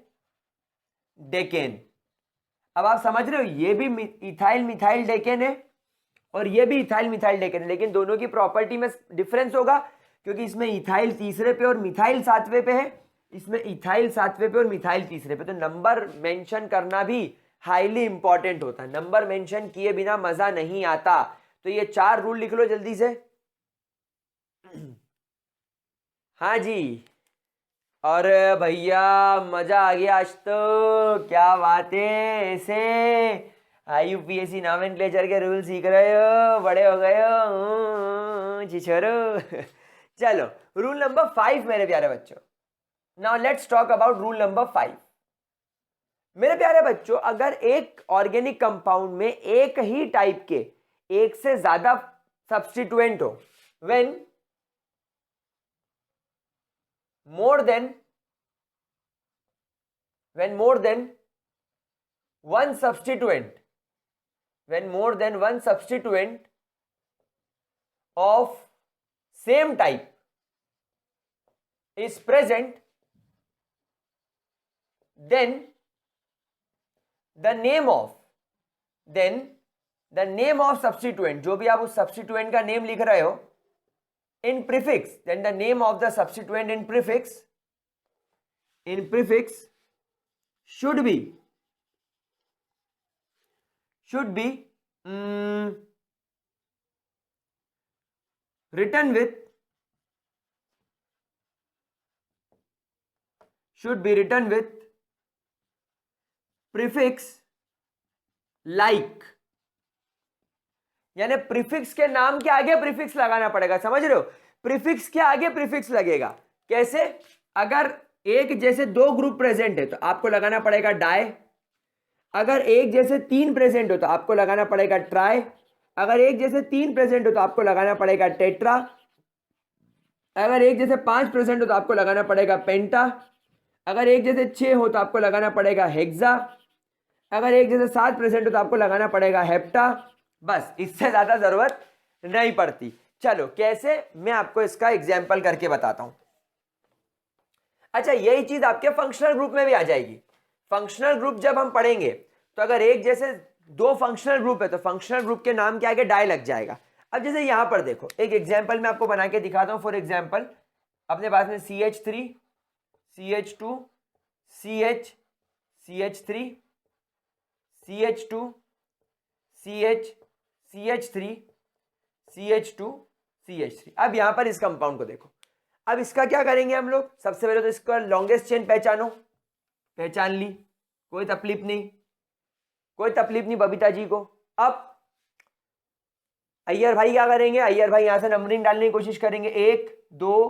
[SPEAKER 1] डेकेन। अब आप समझ रहे हो ये भी इथाइल मिथाइल डेकेन है और ये भी इथाइल मिथाइल डेकेन है, लेकिन दोनों की प्रॉपर्टी में डिफरेंस होगा, क्योंकि इसमें इथाइल तीसरे पे और मिथाइल 7वें पे है, इसमें इथाइल 7वें पे और मिथाइल तीसरे पे। तो नंबर मेंशन करना भी हाईली इंपॉर्टेंट होता है, नंबर मेंशन किए बिना मजा नहीं आता। तो ये 4 रूल लिख लो जल्दी से। हाँ जी, और भैया मजा आ गया आज तो, क्या बात है। ऐसे IUPAC नॉमेनक्लेचर के रूल सीख रहे हो, बड़े हो गए हो चिछोरो। चलो रूल नंबर 5 मेरे प्यारे बच्चों। Now let's talk about rule number 5। मेरे प्यारे बच्चों, अगर एक ऑर्गेनिक कंपाउंड में एक ही टाइप के एक से ज्यादा सब्स्टिट्यूएंट हो, when more than one substituent of same type is present, then the name of substituent, जो भी आप उस substituent का नेम लिख रहे हो in prefix, then the name of the substituent in prefix should be written with prefix like, यानी prefix के नाम के आगे प्रीफिक्स लगाना पड़ेगा, समझ रहे हो। प्रीफिक्स के आगे प्रीफिक्स लगेगा। कैसे, अगर एक जैसे 2 ग्रुप प्रेजेंट है तो आपको लगाना पड़ेगा डाई, अगर एक जैसे 3 प्रेजेंट हो तो आपको लगाना पड़ेगा ट्राई, अगर एक जैसे 3 प्रेजेंट हो तो आपको लगाना पड़ेगा टेट्रा, अगर एक जैसे 5 प्रेजेंट हो तो आपको लगाना पड़ेगा पेंटा, अगर एक जैसे 6 हो तो आपको लगाना पड़ेगा हेक्सा, अगर एक जैसे 7 प्रेजेंट हो तो आपको लगाना पड़ेगा हेप्टा। बस इससे ज्यादा जरूरत नहीं पड़ती। चलो कैसे, मैं आपको इसका एग्जाम्पल करके बताता हूं। अच्छा, यही चीज आपके फंक्शनल ग्रुप में भी आ जाएगी। फंक्शनल ग्रुप जब हम पढ़ेंगे तो अगर एक जैसे 2 फंक्शनल ग्रुप है तो फंक्शनल ग्रुप के नाम के आगे डाई लग जाएगा। अब जैसे यहां पर देखो, एक एग्जाम्पल मैं आपको बना के दिखाता हूं। फॉर एग्जाम्पल अपने पास में CH3 CH2 CH CH3 CH2 CH CH3 CH2 CH3। अब यहां पर इस कंपाउंड को देखो। अब इसका क्या करेंगे हम लोग, सबसे पहले तो इसका लॉन्गेस्ट चेन पहचानो, पहचान ली, कोई तकलीफ नहीं बबीता जी को। अब अय्यर भाई क्या करेंगे, अय्यर भाई यहां से नंबरिंग डालने की कोशिश करेंगे, 1 2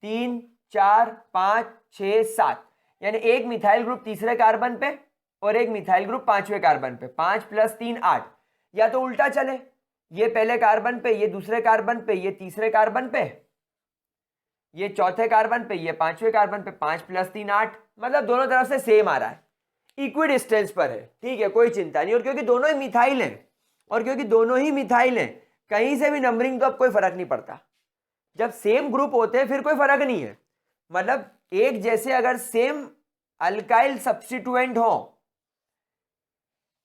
[SPEAKER 1] 3 4 5 6 7, यानी एक मिथाइल ग्रुप तीसरे कार्बन पे और एक मिथाइल ग्रुप 5वें कार्बन पे, 5 + 3 8। या तो उल्टा चले, ये पहले कार्बन पे, ये दूसरे कार्बन पे, ये तीसरे कार्बन पे, ये चौथे कार्बन पे, ये 5वें कार्बन पे, 5 + 3 8, मतलब दोनों तरफ से सेम आ रहा है, इक्वी डिस्टेंस पर है, ठीक है, कोई चिंता नहीं। और क्योंकि दोनों ही मिथाइल हैं, कहीं से भी नंबरिंग तो अब कोई फर्क नहीं पड़ता। जब सेम ग्रुप होते हैं फिर कोई फर्क नहीं है, मतलब एक जैसे अगर सेम अल्काइल सब्स्टिट्यूएंट हो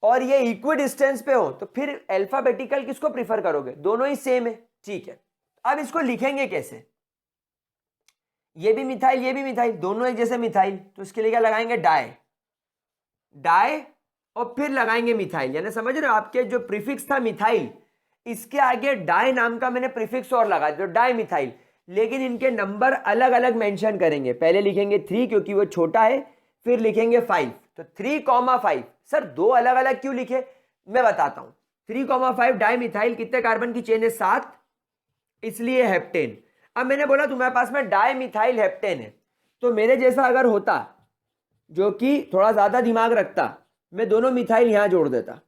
[SPEAKER 1] और ये इक्वी डिस्टेंस पे हो तो फिर अल्फाबेटिकल किसको प्रीफर करोगे, दोनों ही सेम है, ठीक है। अब इसको लिखेंगे कैसे, ये भी मिथाइल ये भी मिथाइल, दोनों एक जैसे मिथाइल, तो इसके लिए क्या लगाएंगे, डाई, डाई और फिर लगाएंगे मिथाइल, यानी समझ रहे हो, आपके जो प्रीफिक्स था मिथाइल, इसके आगे डाई नाम का मैंने प्रीफिक्स और लगा दिया, डाई मिथाइल। लेकिन इनके नंबर अलग अलग मेंशन करेंगे, पहले लिखेंगे 3 क्योंकि वो छोटा है, फिर लिखेंगे 5, तो 3,5। सर दो अलग अलग क्यों लिखे, मैं बताता हूं। 3,5 डाई मिथाइल, कितने कार्बन की चेन है, 7, इसलिए हेप्टेन। अब मैंने बोला तुम्हारे पास में डाई मिथाइल हेप्टेन है, तो मेरे जैसा अगर होता जो कि थोड़ा ज्यादा दिमाग रखता, मैं दोनों मिथाइल यहां जोड़ देता,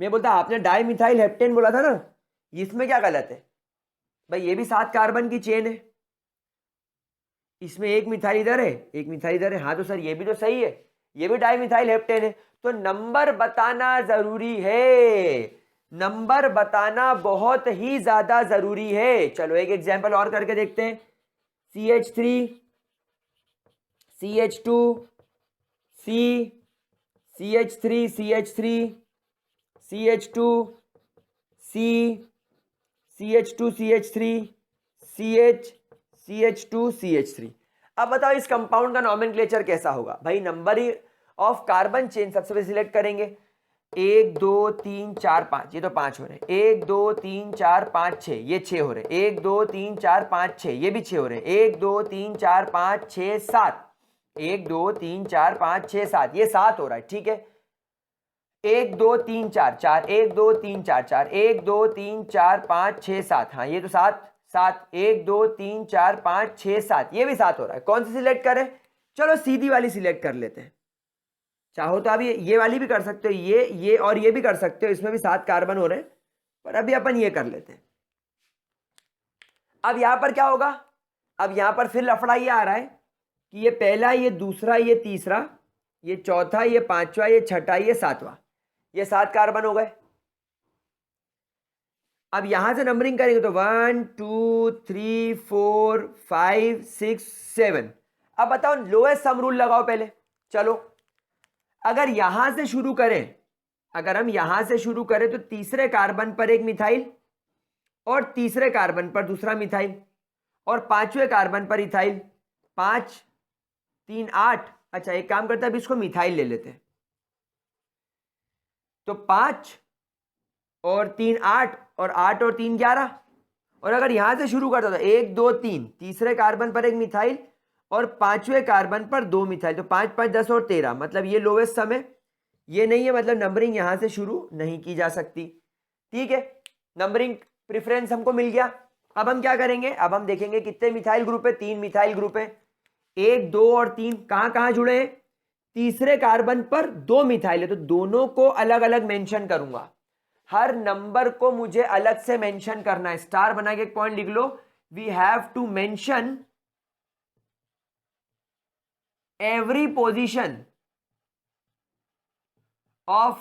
[SPEAKER 1] मैं बोलता आपने डाई मिथाइल हेप्टेन बोला था ना, इसमें क्या गलत है भाई, ये भी 7 कार्बन की चेन है, इसमें एक मिथाइल इधर है एक मिथाइल इधर है, हाँ तो सर ये भी तो सही है, ये भी डाई मिथाइल हेप्टेन है, तो नंबर बताना जरूरी है, नंबर बताना बहुत ही ज्यादा जरूरी है। चलो एक एग्जांपल और करके देखते हैं, CH3 CH2 C CH3 CH3 CH2 C CH2 CH3 CH CH2 CH3। अब बताओ इस कंपाउंड का नॉमेनक्लेचर कैसा होगा भाई, नंबर ऑफ कार्बन चेन सबसे पहले सिलेक्ट करेंगे, 1 2 3 4 5, ये तो 5 हो रहे, 1 2 3 4 5 6, ये 6 हो रहे, 1 2 3 4 5 6, ये भी 6 हो रहे, 1 2 3 4 5 6 7, 1 2 3 4 5 6 7, ये 7 हो रहा है, ठीक है। 1 2 3 4 4, 1 2 3 4 4, 1 2 3 4 5 6 7, हाँ ये तो 7 7, 1 2 3 4 5 6 7, ये भी 7 हो रहा है, कौन सी सिलेक्ट करें, चलो सीधी वाली सिलेक्ट कर लेते हैं, चाहो तो अभी ये वाली भी कर सकते हो, ये और ये भी कर सकते हो, इसमें भी 7 कार्बन हो रहे हैं, पर अभी अपन ये कर लेते हैं। अब यहां पर क्या होगा, अब यहां पर फिर लफड़ा ये आ रहा है कि ये पहला, ये दूसरा, ये तीसरा, ये चौथा, ये पांचवा, ये छठा, ये सातवां, ये 7 कार्बन हो गए। अब यहां से नंबरिंग करेंगे तो 1 2 3 4 5 6 7। अब बताओ लोएस्ट सम रूल लगाओ पहले, चलो अगर यहां से शुरू करें, अगर हम यहां से शुरू करें तो तीसरे कार्बन पर एक मिथाइल और तीसरे कार्बन पर दूसरा मिथाइल और पांचवें कार्बन पर इथाइल, 5 3 8। अच्छा एक काम करते हैं, अभी इसको मिथाइल ले लेते हैं, तो 5 और 3 8 और 8 और 3 11। और अगर यहां से शुरू करता था 1 2 3, तीसरे कार्बन पर एक मिथाइल और पांचवें कार्बन पर 2 मिथाइल, तो 5 5 10 और 13, मतलब ये लोवेस्ट सम है, ये नहीं है, मतलब नंबरिंग यहां से शुरू नहीं की जा सकती, ठीक है। नंबरिंग प्रेफरेंस हमको मिल गया। अब हम क्या करेंगे, अब हम देखेंगे कितने मिथाइल ग्रुप है, 3 मिथाइल ग्रुप है, 1 2 और 3 कहां कहां जुड़े हैं, तीसरे कार्बन पर 2 मिथाइल है, तो दोनों को अलग अलग मेंशन करूंगा, हर नंबर को मुझे अलग से मेंशन करना है, स्टार बना के एक पॉइंट लिख लो, we have to mention every position of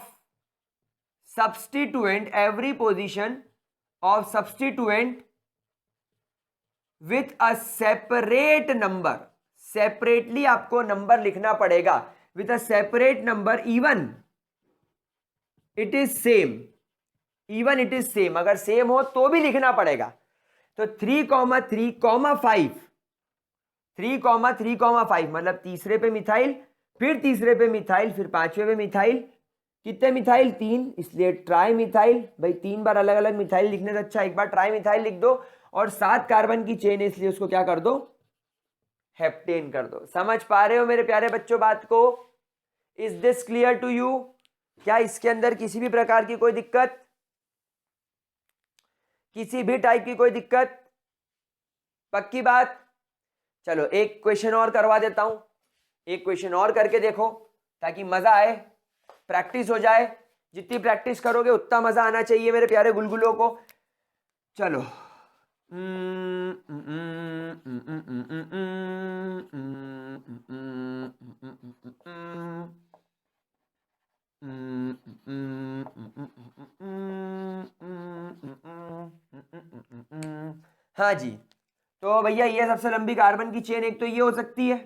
[SPEAKER 1] substituent, every position of substituent with a separate number, separately आपको नंबर लिखना पड़ेगा, with a separate number, even it is same, even it is same, अगर same हो तो भी लिखना पड़ेगा, तो 3,3,5, 3,3,5 मतलब तीसरे पे मिथाइल, फिर तीसरे पे मिथाइल, फिर पांचवे पे मिथाइल, कितने मिथाइल, 3, इसलिए ट्राई मिथाइल, भाई 3 बार अलग अलग मिथाइल लिखने से अच्छा एक बार ट्राई मिथाइल लिख दो, और 7 कार्बन की चेन है इसलिए उसको क्या कर दो, हेप्टेन कर दो। समझ पा रहे हो मेरे प्यारे बच्चों बात को, is this clear to you, क्या इसके अंदर किसी भी प्रकार की कोई दिक्कत, किसी भी टाइप की कोई दिक्कत, पक्की बात। चलो एक क्वेश्चन और करवा देता हूं, एक क्वेश्चन और करके देखो ताकि मजा आए, प्रैक्टिस हो जाए, जितनी प्रैक्टिस करोगे उतना मजा आना चाहिए मेरे प्यारे गुलगुलों को। चलो हाँ जी, तो भैया ये सबसे लंबी कार्बन की चेन एक तो ये हो सकती है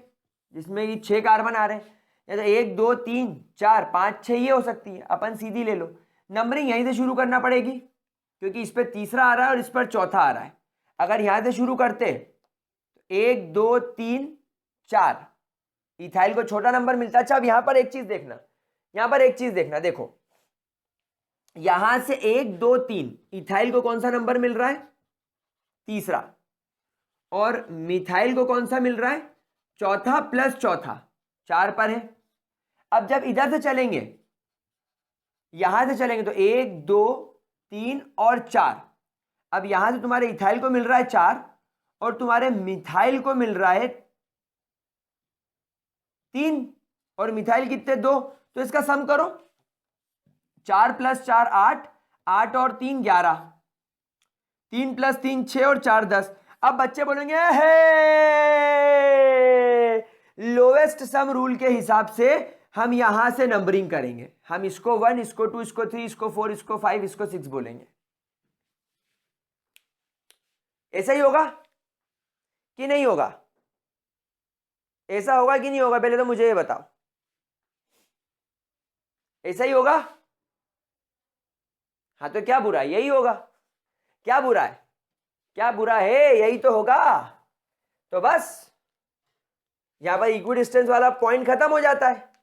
[SPEAKER 1] जिसमें ये 6 कार्बन आ रहे हैं, या तो 1 2 3 4 5 6 ये हो सकती है, अपन सीधी ले लो। नंबरिंग यहीं से शुरू करना पड़ेगी क्योंकि इस पर तीसरा आ रहा है और इस पर चौथा आ रहा है। अगर यहां से शुरू करते तो 1 2 3 4, इथाइल को छोटा नंबर मिलता है। अच्छा अब यहां पर एक चीज देखना, यहां पर एक चीज देखना, देखो यहां से 1 2 3 इथाइल को कौन सा नंबर मिल रहा है, तीसरा, और मिथाइल को कौन सा मिल रहा है, चौथा प्लस चौथा, 4 पर है। अब जब इधर से चलेंगे, यहां से चलेंगे तो 1 2 3 और 4। अब यहां से तुम्हारे इथाइल को मिल रहा है 4 और तुम्हारे मिथाइल को मिल रहा है 3, और मिथाइल कितने 2, तो इसका सम करो, 4 + 4 8, 8 और 3 11, 3 + 3 6 और 4 10। अब बच्चे बोलेंगे हे, लोवेस्ट सम रूल के हिसाब से हम यहां से नंबरिंग करेंगे, हम इसको 1 इसको 2 इसको 3 इसको 4 इसको 5 इसको 6 बोलेंगे। ऐसा ही होगा कि नहीं होगा, ऐसा होगा कि नहीं होगा, पहले तो मुझे ये बताओ, ऐसा ही होगा। हाँ तो क्या बुरा है, यही होगा, क्या बुरा है, क्या बुरा है, यही तो होगा। तो बस यहां पर इक्वी डिस्टेंस वाला पॉइंट खत्म हो जाता है।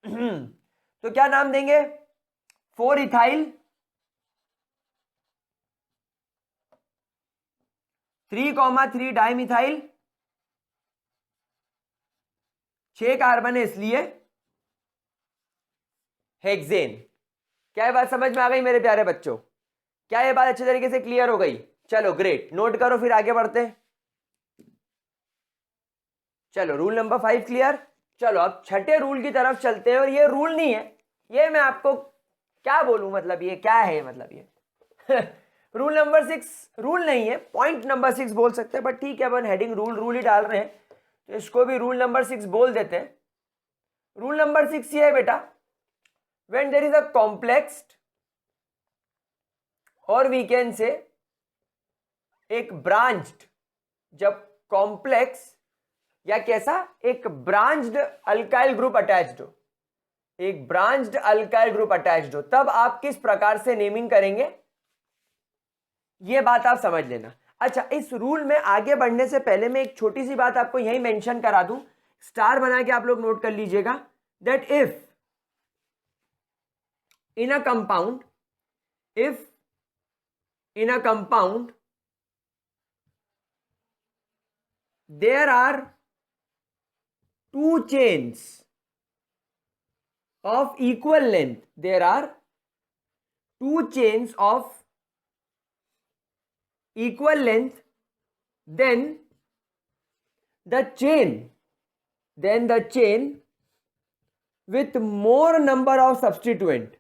[SPEAKER 1] तो क्या नाम देंगे, 4 इथाइल 3,3 डाइमिथाइल, 6 कार्बन है इसलिए हेक्सेन। क्या ये बात समझ में आ गई मेरे प्यारे बच्चों, क्या ये बात अच्छे तरीके से क्लियर हो गई? चलो ग्रेट, नोट करो फिर आगे बढ़ते हैं। चलो रूल नंबर 5 क्लियर। चलो अब छठे रूल की तरफ चलते हैं, और ये रूल नहीं है, ये मैं आपको क्या बोलूं, मतलब ये क्या है, मतलब ये रूल नंबर 6 रूल नहीं है, पॉइंट नंबर 6 बोल सकते हैं, बट ठीक है अपन हेडिंग रूल रूल ही डाल रहे हैं तो इसको भी रूल नंबर 6 बोल देते हैं। रूल नंबर 6 ये है बेटा, व्हेन देयर इज अ कॉम्प्लेक्स्ड, और वी कैन से एक ब्रांच्ड, जब कॉम्प्लेक्स या कैसा एक ब्रांच्ड अल्काइल ग्रुप अटैच्ड हो, एक ब्रांच्ड अल्काइल ग्रुप अटैच्ड हो, तब आप किस प्रकार से नेमिंग करेंगे, ये बात आप समझ लेना। अच्छा इस रूल में आगे बढ़ने से पहले मैं एक छोटी सी बात आपको यही मेंशन करा दूं, स्टार बना के आप लोग नोट कर लीजिएगा, that if in a compound, if in a compound there are two chains of equal length, there are two chains of equal length, then the chain with more number of substituent,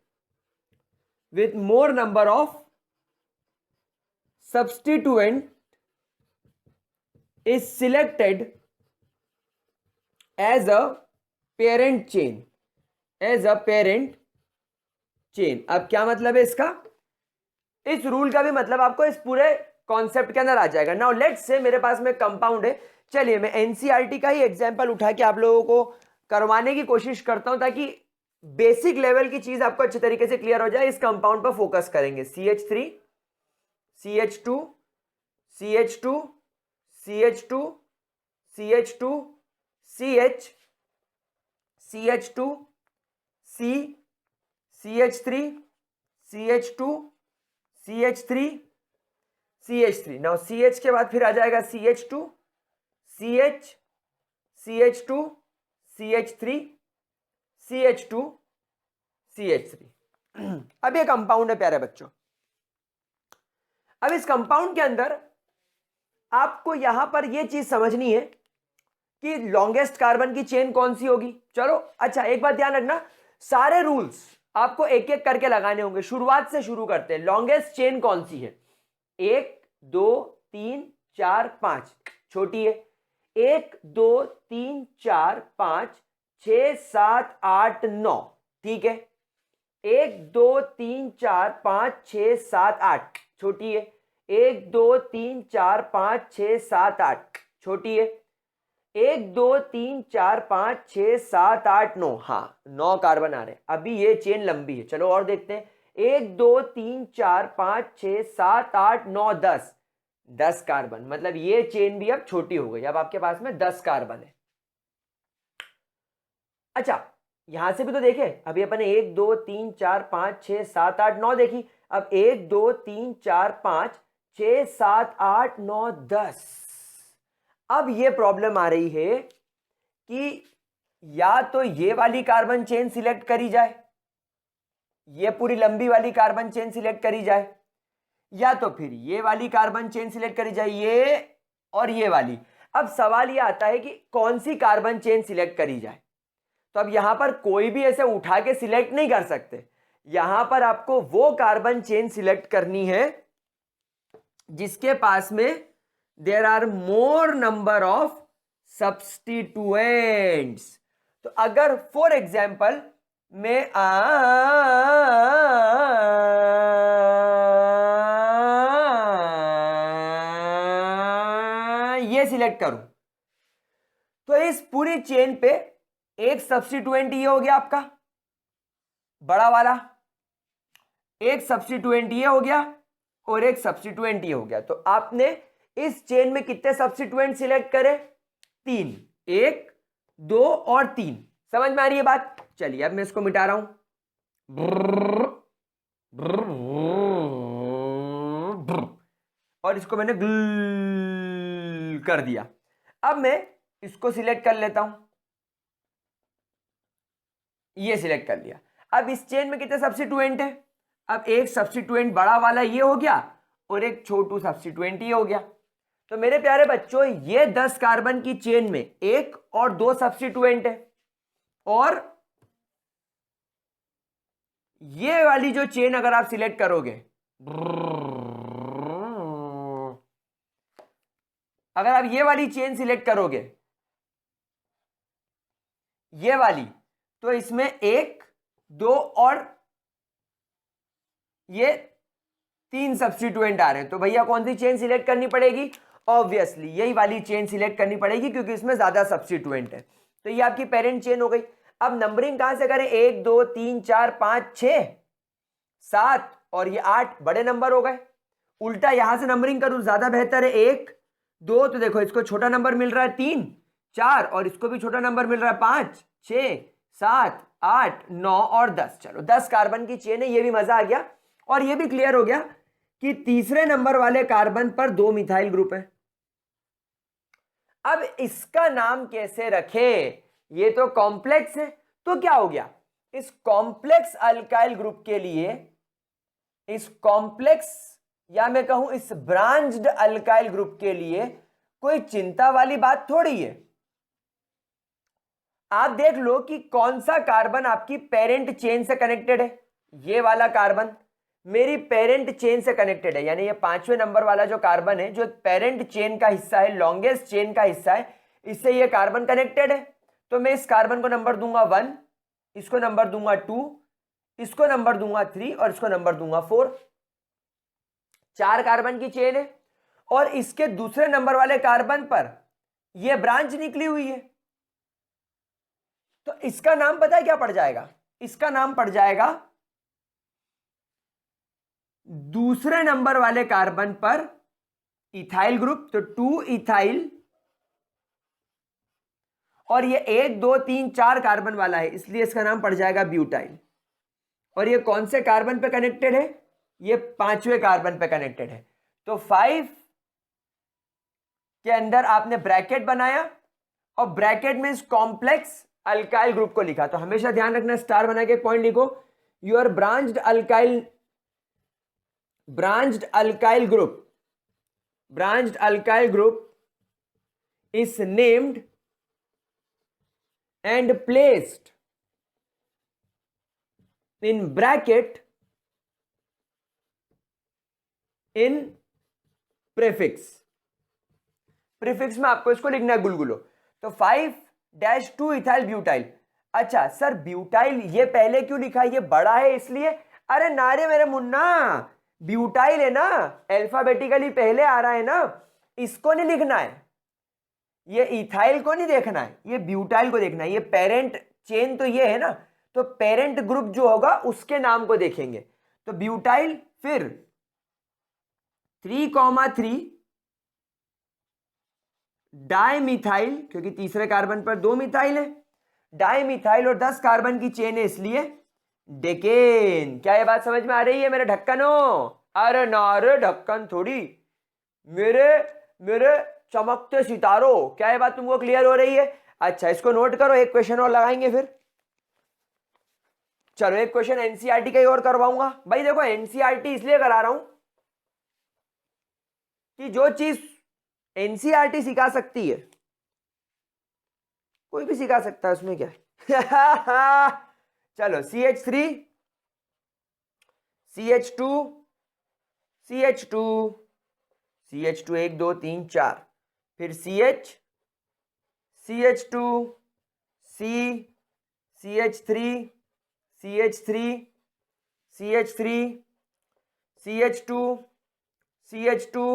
[SPEAKER 1] with more number of substituent is selected as a parent chain, as a parent chain। अब क्या मतलब है इसका, इस rule का भी मतलब आपको इस पूरे कॉन्सेप्ट के अंदर आ जाएगा। नाउ लेट्स से मेरे पास में कंपाउंड है, चलिए मैं एनसीईआरटी का ही एग्जांपल उठा के आप लोगों को करवाने की कोशिश करता हूं ताकि बेसिक लेवल की चीज आपको अच्छे तरीके से क्लियर हो जाए। इस कंपाउंड पर फोकस करेंगे, CH3 CH2 CH2 CH2 CH2 CH CH2 C CH3 CH2 CH3 CH3। Now CH के बाद फिर आ जाएगा CH2 CH CH2 CH3 CH2 CH3। अब ये कंपाउंड है प्यारे बच्चों। अब इस कंपाउंड के अंदर आपको यहां पर यह चीज समझनी है कि लॉन्गेस्ट कार्बन की चेन कौन सी होगी। चलो अच्छा एक बात ध्यान रखना, सारे रूल्स आपको एक एक करके लगाने होंगे। शुरुआत से शुरू करते हैं, लॉन्गेस्ट चेन कौन सी है, 1 2 3 4 5, छोटी है 1 2 3 4 5 6 7 8 9, ठीक है 1 2 3 4 5 6 7 8, छोटी है 1 2 3 4 5 6 7 8, छोटी है 1 2 3 4 5 6 7 8 9, हाँ 9 कार्बन आ रहे हैं। अभी ये चेन लंबी है, चलो और देखते हैं। 1 2 3 4 5 6 7 8 9 10, 10 कार्बन, मतलब ये चेन भी अब छोटी हो गई। अब आपके पास में 10 कार्बन है। अच्छा, यहां से भी तो देखे, अभी अपन 1 2 3 4 5 6 7 8 9 देखी। अब 1 2 3 4 5 6 7 8 9 10। अब ये प्रॉब्लम आ रही है कि या तो ये वाली कार्बन चेन सिलेक्ट करी जाए, ये पूरी लंबी वाली कार्बन चेन सिलेक्ट करी जाए, या तो फिर ये वाली कार्बन चेन सिलेक्ट करी जाए, ये और ये वाली। अब सवाल ये आता है कि कौन सी कार्बन चेन सिलेक्ट करी जाए। तो अब यहां पर कोई भी ऐसे उठा के सिलेक्ट नहीं कर सकते। यहां पर आपको वो कार्बन चेन सिलेक्ट करनी है जिसके पास में there are more number of substituents. तो अगर फॉर एग्जाम्पल मैं ये सिलेक्ट करूं, तो इस पूरी चेन पे एक सब्स्टिट्यूएंट ये हो गया आपका बड़ा वाला, एक सब्स्टिट्यूएंट ये हो गया और एक सब्स्टिट्यूएंट ये हो गया। तो आपने इस चेन में कितने सब्स्टिट्यूएंट सिलेक्ट करे? 3, 1 2 और 3। समझ में आ रही है बात? चलिए अब मैं इसको मिटा रहा हूं। और इसको मैंने ग्ल कर दिया। अब मैं इसको सिलेक्ट कर लेता हूं, ये सिलेक्ट कर लिया। अब इस चेन में कितने सब्स्टिट्यूएंट है? अब एक सब्स्टिट्यूएंट बड़ा वाला ये हो गया और एक छोटू सब्स्टिट्यूएंट ये हो गया। तो मेरे प्यारे बच्चों, ये 10 कार्बन की चेन में 1 और 2 सब्स्टिट्यूएंट है, और ये वाली जो चेन अगर आप सिलेक्ट करोगे, अगर आप ये वाली चेन सिलेक्ट करोगे, ये वाली, तो इसमें 1 2 और ये 3 सब्स्टिट्यूएंट आ रहे हैं। तो भैया कौन सी चेन सिलेक्ट करनी पड़ेगी? ऑब्वियसली यही वाली चेन सिलेक्ट करनी पड़ेगी, क्योंकि इसमें ज्यादा सब्स्टिट्यूएंट है। तो ये आपकी पेरेंट चेन हो गई। अब नंबरिंग कहां से करें? 1 2 3 4 5 6 7 और ये 8 बड़े नंबर हो गए। उल्टा यहां से नंबरिंग करूं ज्यादा बेहतर है। 1 2, तो देखो इसको छोटा नंबर मिल रहा है 3 4, और इसको भी छोटा नंबर मिल रहा है 5 6 7 8 9 और 10। चलो 10 कार्बन की चेन है, ये भी मजा आ गया। और ये भी क्लियर हो गया कि तीसरे नंबर वाले कार्बन पर 2 मिथाइल ग्रुप है। अब इसका नाम कैसे रखें? ये तो कॉम्प्लेक्स है, तो क्या हो गया? इस कॉम्प्लेक्स अल्काइल ग्रुप के लिए, इस कॉम्प्लेक्स या मैं कहूं इस ब्रांच्ड अल्काइल ग्रुप के लिए कोई चिंता वाली बात थोड़ी है। आप देख लो कि कौन सा कार्बन आपकी पेरेंट चेन से कनेक्टेड है। ये वाला कार्बन मेरी पेरेंट चेन से कनेक्टेड है, यानी ये 5वें नंबर वाला जो कार्बन है, जो पेरेंट चेन का हिस्सा है, लॉन्गेस्ट चेन का हिस्सा है, इससे ये कार्बन कनेक्टेड है। तो मैं इस कार्बन को नंबर दूंगा 1, इसको नंबर दूंगा 2, इसको नंबर दूंगा 3 और इसको नंबर दूंगा 4। 4 कार्बन की चेन है, और इसके दूसरे नंबर वाले कार्बन पर यह ब्रांच निकली हुई है। तो इसका नाम पता है क्या पड़ जाएगा? इसका नाम पड़ जाएगा दूसरे नंबर वाले कार्बन पर इथाइल ग्रुप, तो 2 इथाइल, और ये 1 2 3 4 कार्बन वाला है, इसलिए इसका नाम पड़ जाएगा ब्यूटाइल। और ये कौन से कार्बन पे कनेक्टेड है? ये 5वें कार्बन पे कनेक्टेड है। तो 5 के अंदर आपने ब्रैकेट बनाया और ब्रैकेट में इस कॉम्प्लेक्स अल्काइल ग्रुप को लिखा। तो हमेशा ध्यान रखना, स्टार बना के पॉइंट लिखो। Your branched alkyl group is named and placed in bracket in prefix में आपको इसको लिखना है गुलगुलो। तो 5-2 इथाइल ब्यूटाइल। अच्छा सर, ब्यूटाइल ये पहले क्यों लिखा? ये बड़ा है इसलिए? अरे नारे मेरे मुन्ना, ब्यूटाइल है ना, अल्फाबेटिकली पहले आ रहा है ना, इसको नहीं लिखना है। ये इथाइल को नहीं देखना है, ये ब्यूटाइल को देखना है। ये पेरेंट चेन तो ये है ना, तो पेरेंट ग्रुप जो होगा उसके नाम को देखेंगे। तो ब्यूटाइल, फिर 3,3 डाइमिथाइल, क्योंकि तीसरे कार्बन पर 2 मिथाइल है, डाइमिथाइल और 10 कार्बन की चेन है इसलिए डेकेन। क्या ये बात समझ में आ रही है मेरे ढक्कनों? अरे नारे ढक्कन थोड़ी, मेरे मेरे चमकते सितारों, क्या ये बात तुमको क्लियर हो रही है? अच्छा, इसको नोट करो, एक क्वेश्चन और लगाएंगे फिर। चलो एक क्वेश्चन एनसीईआरटी का ही और करवाऊंगा भाई। देखो एनसीईआरटी इसलिए करा रहा हूं कि जो चीज एनसीईआरटी सिखा सकती है कोई भी सिखा सकता है, उसमें क्या है। चलो CH3 CH2 CH2 CH2 1 2 3 4, फिर CH CH2 C CH3 CH3 CH3 CH2 CH2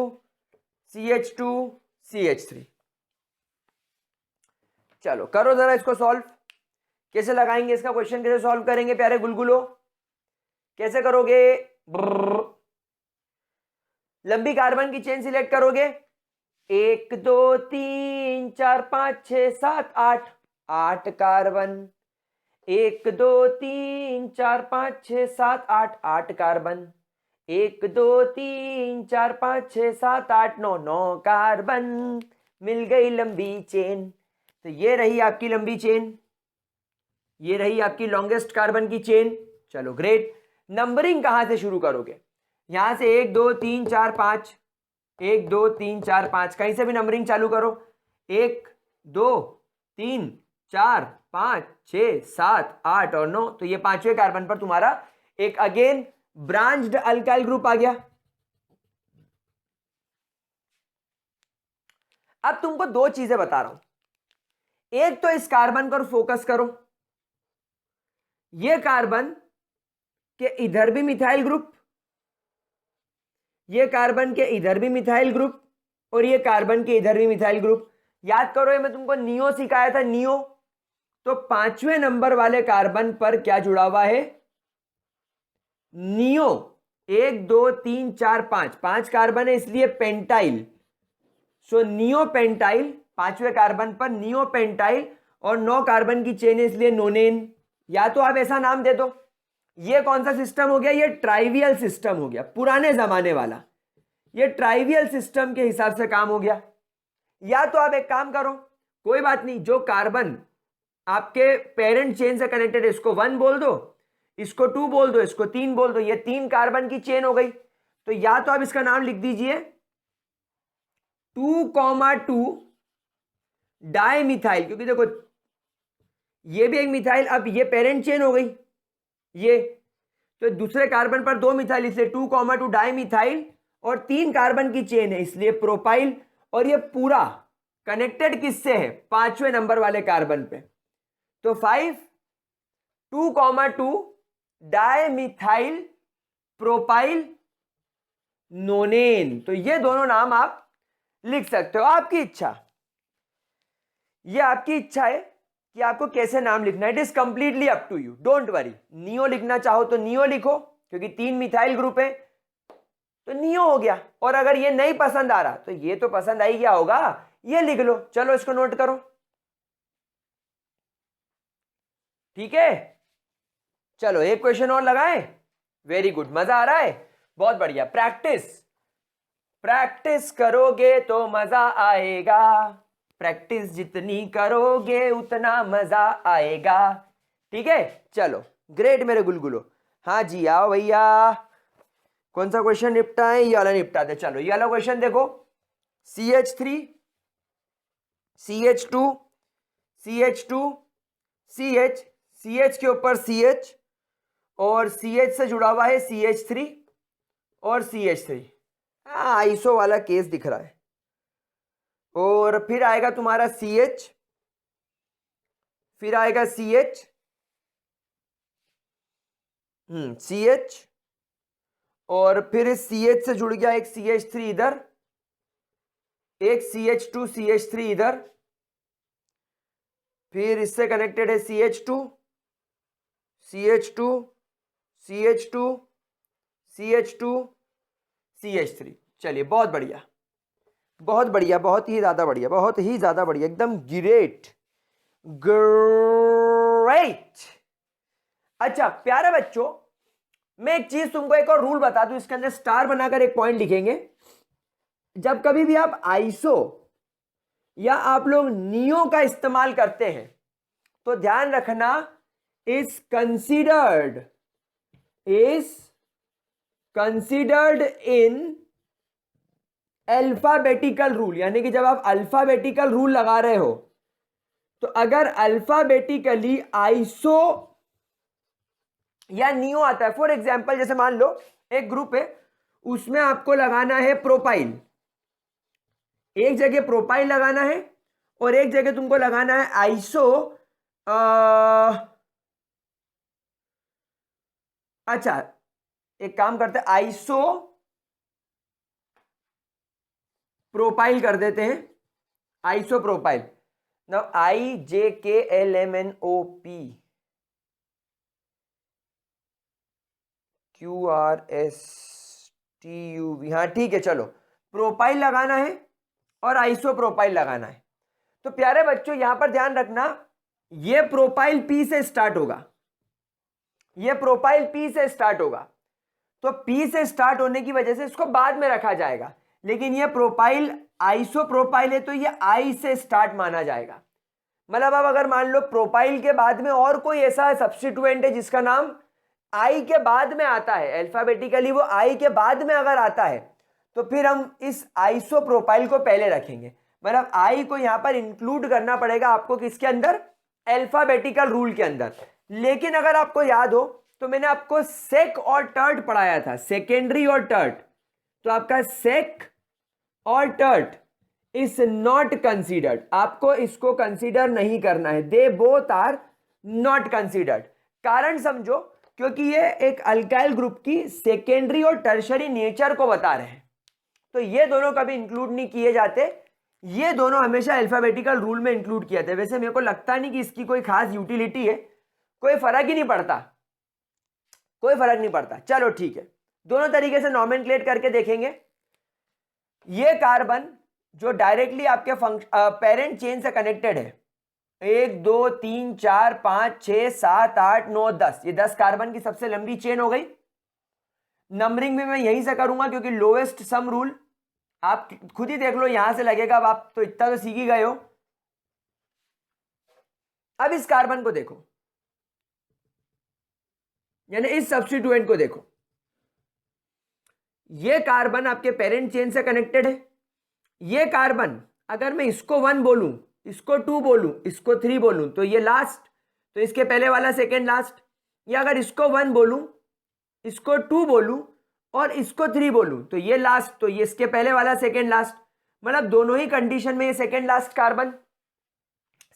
[SPEAKER 1] CH2 CH3। चलो करो जरा इसको सॉल्व। कैसे लगाएंगे इसका क्वेश्चन, कैसे सॉल्व करेंगे प्यारे गुलगुलो, कैसे करोगे? लंबी कार्बन की चेन सिलेक्ट करोगे, 1 2 3 4 5 6 7 8, 8 कार्बन, 1 2 3 4 5 6 7 8, 8 कार्बन, 1 2 3 4 5 6 7 8 9, 9 कार्बन, मिल गई लंबी चेन। तो ये रही आपकी लंबी चेन, ये रही आपकी लॉन्गेस्ट कार्बन की चेन। चलो ग्रेट। नंबरिंग कहां से शुरू करोगे? यहां से 1 2 3 4 5, 1 2 3 4 5, कहीं से भी नंबरिंग चालू करो। 1 2 3 4 5 6 7 8 और 9, तो ये पांचवें कार्बन पर तुम्हारा एक अगेन ब्रांच्ड अल्काइल ग्रुप आ गया। अब तुमको दो चीजें बता रहा हूं, एक तो इस कार्बन पर फोकस करो, ये कार्बन के इधर भी मिथाइल ग्रुप, ये कार्बन के इधर भी मिथाइल ग्रुप, और ये कार्बन के इधर भी मिथाइल ग्रुप। याद करो ये मैं तुमको नियो सिखाया था, नियो। तो पांचवें नंबर वाले कार्बन पर क्या जुड़ा हुआ है? नियो। 1 2 3 4 5, 5 कार्बन है इसलिए पेंटाइल। सो नियो पेंटाइल, पांचवें कार्बन पर नियो पेंटाइल, और 9 कार्बन की चेन है इसलिए नोनेन। या तो आप ऐसा नाम दे दो। ये कौन सा सिस्टम हो गया? ये ट्राइवियल सिस्टम हो गया, पुराने जमाने वाला। ये ट्राइवियल सिस्टम के हिसाब से काम हो गया। या तो आप एक काम करो, कोई बात नहीं, जो कार्बन आपके पेरेंट चेन से कनेक्टेड है इसको 1 बोल दो, इसको 2 बोल दो, इसको 3 बोल दो, ये 3 कार्बन की चेन हो गई। तो या तो आप इसका नाम लिख दीजिए 2,2 डाइमिथाइल, क्योंकि देखो ये भी एक मिथाइल, अब ये पेरेंट चेन हो गई ये, तो दूसरे कार्बन पर 2 मिथाइल इसलिए 2,2 डाइमिथाइल, और 3 कार्बन की चेन है इसलिए प्रोपाइल। और ये पूरा कनेक्टेड किससे है? पांचवें नंबर वाले कार्बन पे। तो 5 2,2 डाइमिथाइल प्रोपाइल नोनेन। तो ये दोनों नाम आप लिख सकते हो, आपकी इच्छा, ये आपकी इच्छा है कि आपको कैसे नाम लिखना है। It is completely up to you, don't worry. Neo लिखना चाहो तो नियो लिखो, क्योंकि 3 मिथाइल ग्रुप है तो नियो हो गया। और अगर ये नहीं पसंद आ रहा तो ये तो पसंद आई गया होगा, ये लिख लो। चलो इसको नोट करो, ठीक है। चलो एक क्वेश्चन और लगाएं। वेरी गुड, मजा आ रहा है, बहुत बढ़िया। प्रैक्टिस प्रैक्टिस करोगे तो मजा आएगा, प्रैक्टिस जितनी करोगे उतना मजा आएगा, ठीक है। चलो ग्रेट मेरे गुलगुलो। हाँ जी आओ भैया, कौन सा क्वेश्चन निपटा है? ये वाला निपटा दे। चलो ये वाला क्वेश्चन देखो, CH3 CH2 CH2 CH, CH के ऊपर CH, और CH से जुड़ा हुआ है CH3 और CH3। हाँ आइसो वाला केस दिख रहा है। और फिर आएगा तुम्हारा CH, फिर आएगा CH, CH, और फिर इस CH से जुड़ गया एक CH3 इधर, एक CH2 CH3 इधर, फिर इससे कनेक्टेड है CH2, CH2, CH2, CH2, CH3। चलिए बहुत बढ़िया, बहुत बढ़िया, बहुत ही ज्यादा बढ़िया, बहुत ही ज्यादा बढ़िया, एकदम ग्रेट, ग्रेट। अच्छा प्यारे बच्चों, मैं एक चीज तुमको एक और रूल बता दूं, इसके अंदर स्टार बनाकर एक पॉइंट लिखेंगे। जब कभी भी आप आइसो या आप लोग नियो का इस्तेमाल करते हैं तो ध्यान रखना, is considered in alphabetical rule, यानी कि जब आप अल्फाबेटिकल रूल लगा रहे हो तो अगर अल्फाबेटिकली आइसो या नियो आता है, फॉर एग्जांपल जैसे मान लो एक ग्रुप है, उसमें आपको लगाना है प्रोपाइल, एक जगह प्रोपाइल लगाना है और एक जगह तुमको लगाना है आइसो। अच्छा एक काम करते हैं, आइसो प्रोपाइल कर देते हैं, आइसो प्रोपाइल। नाउ IJKLMNOP, हाँ ठीक है, चलो प्रोपाइल लगाना है और आइसो प्रोपाइल लगाना है। तो प्यारे बच्चों यहां पर ध्यान रखना, ये प्रोपाइल P से स्टार्ट होगा, ये प्रोपाइल P से स्टार्ट होगा, तो P से स्टार्ट होने की वजह से इसको बाद में रखा जाएगा, लेकिन ये प्रोपाइल आइसो प्रोपाइल है तो ये I से स्टार्ट माना जाएगा। मतलब अब अगर मान लो प्रोपाइल के बाद में और कोई ऐसा सब्स्टिट्यूएंट है जिसका नाम I के बाद में आता है, अल्फाबेटिकली वो I के बाद में अगर आता है तो फिर हम इस आइसो प्रोपाइल को पहले रखेंगे। मतलब I को यहां पर इंक्लूड करना पड़ेगा आपको किसके अंदर, अल्फाबेटिकल रूल के अंदर। लेकिन अगर आपको याद हो तो मैंने आपको सेक और टर्ट पढ़ाया था, सेकेंडरी और टर्ट, तो आपका सेक और टर्ट इज नॉट कंसीडर्ड, आपको इसको कंसीडर नहीं करना है, they both are not considered. कारण समझो, क्योंकि ये एक अल्काइल ग्रुप की सेकेंडरी और टर्शरी नेचर को बता रहे हैं, तो ये दोनों कभी इंक्लूड नहीं किए जाते, ये दोनों हमेशा अल्फाबेटिकल रूल में इंक्लूड किए थे। वैसे मेरे को लगता नहीं कि इसकी कोई खास यूटिलिटी है, कोई फर्क ही नहीं पड़ता, कोई फर्क नहीं पड़ता। चलो ठीक है, दोनों तरीके से नॉमेनक्लेट करके देखेंगे। ये कार्बन जो डायरेक्टली आपके पेरेंट चेन से कनेक्टेड है, 1 2 3 4 5 6 7 8 9 10, ये 10 कार्बन की सबसे लंबी चेन हो गई। नंबरिंग भी मैं यहीं से करूंगा क्योंकि लोएस्ट सम रूल आप खुद ही देख लो, यहां से लगेगा, अब आप तो इतना तो सीख ही गए हो। अब इस कार्बन को देखो, यानी इस सब्स्टिट्यूएंट को देखो, ये कार्बन आपके पेरेंट चेन से कनेक्टेड है। ये कार्बन अगर मैं इसको 1 बोलूं, इसको 2 बोलूं, इसको 3 बोलूं तो ये लास्ट, तो इसके पहले वाला सेकेंड लास्ट। या अगर इसको 1 बोलूं, इसको 2 बोलूं और इसको 3 बोलूं तो ये लास्ट, तो ये इसके पहले वाला सेकेंड लास्ट। मतलब दोनों ही कंडीशन में ये second last carbon,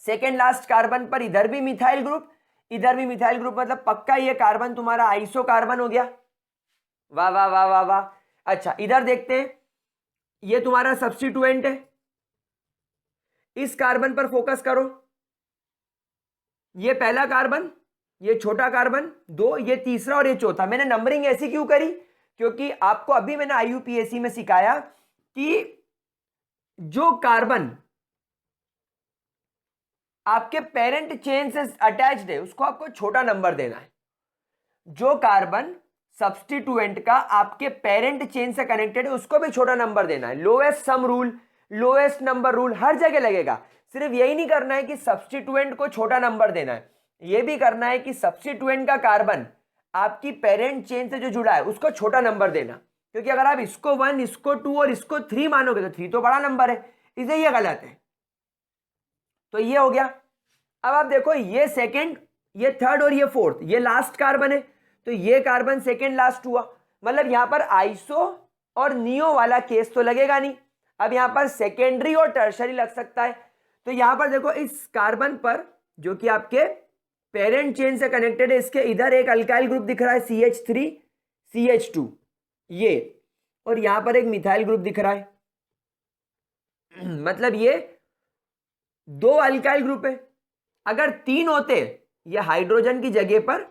[SPEAKER 1] second last carbon पर इधर भी मिथाइल ग्रुप, इधर भी मिथाइल ग्रुप, मतलब पक्का ये कार्बन तुम्हारा आइसो कार्बन हो गया। वाह वाह वाह वाह वाह। अच्छा इधर देखते हैं, ये तुम्हारा सब्स्टिट्यूएंट है, इस कार्बन पर फोकस करो, ये पहला कार्बन, ये छोटा कार्बन 2, ये तीसरा और ये चौथा। मैंने नंबरिंग ऐसी क्यों करी, क्योंकि आपको अभी मैंने IUPAC में सिखाया कि जो कार्बन आपके पेरेंट चेन से अटैच्ड है उसको आपको छोटा नंबर देना है। जो कार्बन सब्स्टिट्यूएंट का आपके पेरेंट चेन से कनेक्टेड है उसको भी छोटा नंबर देना है। Lowest sum rule, lowest number rule हर जगह लगेगा। सिर्फ यही नहीं करना है कि सब्स्टिट्यूएंट को छोटा नंबर देना है, यह भी करना है कि सब्स्टिट्यूएंट का कार्बन आपकी पेरेंट चेन से जो जुड़ा है उसको छोटा नंबर देना। क्योंकि अगर आप इसको 1, इसको 2 और इसको 3 मानोगे तो 3 तो बड़ा नंबर है, इसे ये गलत है। तो ये हो गया। अब आप देखो, ये सेकेंड, ये थर्ड और ये फोर्थ, ये लास्ट कार्बन है, तो ये कार्बन सेकेंड लास्ट हुआ। मतलब यहां पर आइसो और नियो वाला केस तो लगेगा नहीं। अब यहां पर सेकेंडरी और टर्शरी लग सकता है। तो यहां पर देखो, इस कार्बन पर जो कि आपके पेरेंट चेन से कनेक्टेड है, इसके इधर एक अल्काइल ग्रुप दिख रहा है CH3 CH2 ये, और यहां पर एक मिथाइल ग्रुप दिख रहा है। मतलब ये 2 अल्काइल ग्रुप है। अगर 3 होते, ये हाइड्रोजन की जगह पर,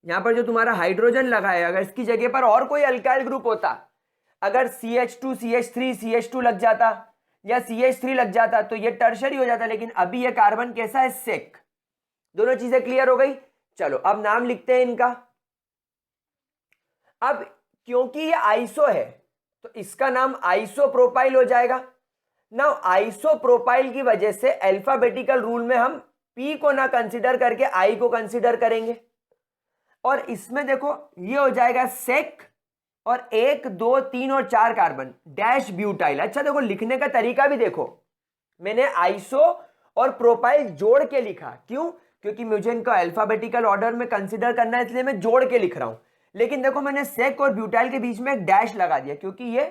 [SPEAKER 1] यहां पर जो तुम्हारा हाइड्रोजन लगा है, अगर इसकी जगह पर और कोई अल्काइल ग्रुप होता, अगर CH2 CH3 CH2 लग जाता या CH3 लग जाता तो ये टर्शरी हो जाता, लेकिन अभी ये कार्बन कैसा है, सेक। दोनों चीजें क्लियर हो गई। चलो अब नाम लिखते हैं इनका। अब क्योंकि ये आइसो है तो इसका नाम आइसोप्रोपाइल हो जाएगा ना। आइसोप्रोपाइल की वजह से अल्फाबेटिकल रूल में हम P को ना कंसीडर करके I को कंसीडर करेंगे, और इसमें देखो ये हो जाएगा सेक, और 1 2 3 और 4 कार्बन डैश ब्यूटाइल। अच्छा देखो लिखने का तरीका भी देखो, मैंने आइसो और प्रोपाइल जोड़ के लिखा, क्यों? क्योंकि मुझे इनको अल्फाबेटिकल ऑर्डर में कंसीडर करना है, इसलिए मैं जोड़ के लिख रहा हूं। लेकिन देखो मैंने सेक और ब्यूटाइल के बीच में एक डैश लगा दिया, क्योंकि ये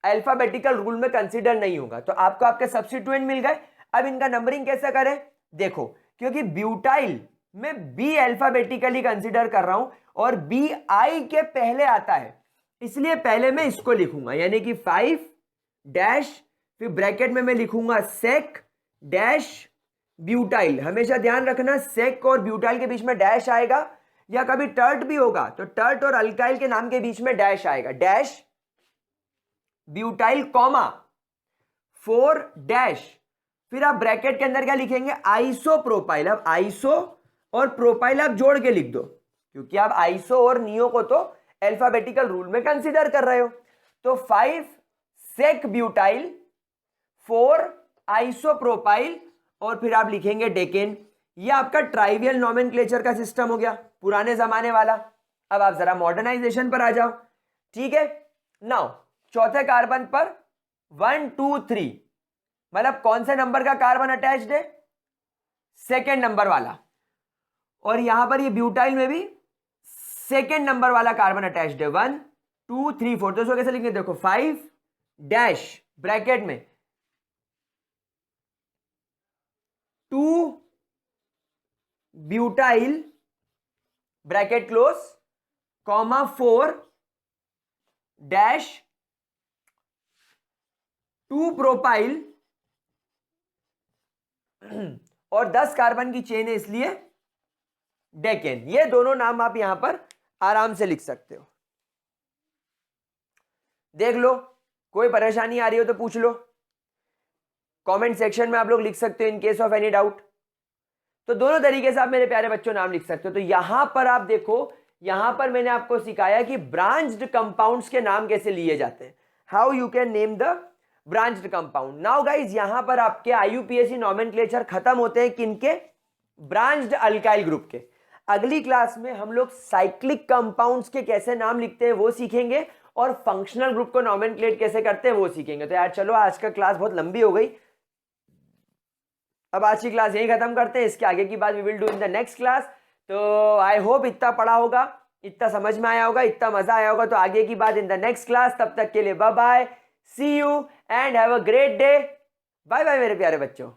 [SPEAKER 1] अल्फाबेटिकल रूल में कंसीडर नहीं होगा। तो आपको आपके सब्स्टिट्यूएंट मिल गए। अब इनका नंबरिंग कैसे करें, देखो क्योंकि ब्यूटाइल में बी अल्फाबेटिकली कंसीडर कर रहा हूं और बी आई के पहले आता है, इसलिए पहले मैं इसको लिखूंगा, यानी कि 5 डैश, फिर ब्रैकेट में मैं लिखूंगा सेक डैश ब्यूटाइल। हमेशा ध्यान रखना सेक और ब्यूटाइल के बीच में डैश आएगा, या कभी टर्ट भी होगा तो टर्ट और अल्काइल के नाम के बीच में डैश आएगा, डैश ब्यूटाइल कॉमा 4 डैश, फिर आप ब्रैकेट के अंदर क्या लिखेंगे, आइसोप्रोपाइल। अब आइसो और प्रोपाइल आप जोड़ के लिख दो, क्योंकि आप आइसो और नियो को तो अल्फाबेटिकल रूल में कंसीडर कर रहे हो। तो 5 सेक ब्यूटाइल, 4 आइसोप्रोपाइल, और फिर आप लिखेंगे डेकेन। ये आपका ट्राइवियल नोमेनक्लेचर का सिस्टम हो गया, पुराने जमाने वाला। अब आप जरा मॉडर्नाइजेशन पर आ जाओ, ठीक है। नाउ चौथे कार्बन पर 1 2 3, मतलब कौन से नंबर का कार्बन अटैच्ड है, सेकेंड नंबर वाला, और यहां पर ये ब्यूटाइल में भी सेकेंड नंबर वाला कार्बन अटैच्ड है, 1 2 3 4। तो इसको कैसे लिखेंगे, देखो 5 डैश ब्रैकेट में 2 butyl bracket close comma 4 dash 2 propyl, और 10 कार्बन की चेन है इसलिए डेकेन। ये दोनों नाम आप यहां पर आराम से लिख सकते हो। देख लो, कोई परेशानी आ रही हो तो पूछ लो, कमेंट सेक्शन में आप लोग लिख सकते हो in case of any doubt. तो दोनों तरीके से आप मेरे प्यारे बच्चों नाम लिख सकते हो। तो यहां पर आप देखो, यहां पर मैंने आपको सिखाया कि ब्रांच्ड कंपाउंड्स के नाम कैसे लिए जाते हैं, how you can name the branched compound. Now guys यहां पर आपके IUPAC नॉमेनक्लेचर खत्म होते हैं किनके, ब्रांच्ड अल्काइल ग्रुप के। अगली क्लास में हम लोग साइक्लिक कंपाउंड्स के कैसे नाम लिखते हैं वो सीखेंगे, और फंक्शनल ग्रुप को नॉमेनक्लेट कैसे करते हैं वो सीखेंगे। तो यार चलो, आज का क्लास बहुत लंबी हो गई, अब आज की क्लास यही खत्म करते हैं। इसके आगे की बात we will do in the next class. तो आई होप इतना पढ़ा होगा, इतना समझ में आया होगा, इतना मजा आया होगा। तो आगे की बात इन द नेक्स्ट क्लास। तब तक के लिए bye bye, see you and have a great day. Bye bye मेरे प्यारे बच्चों।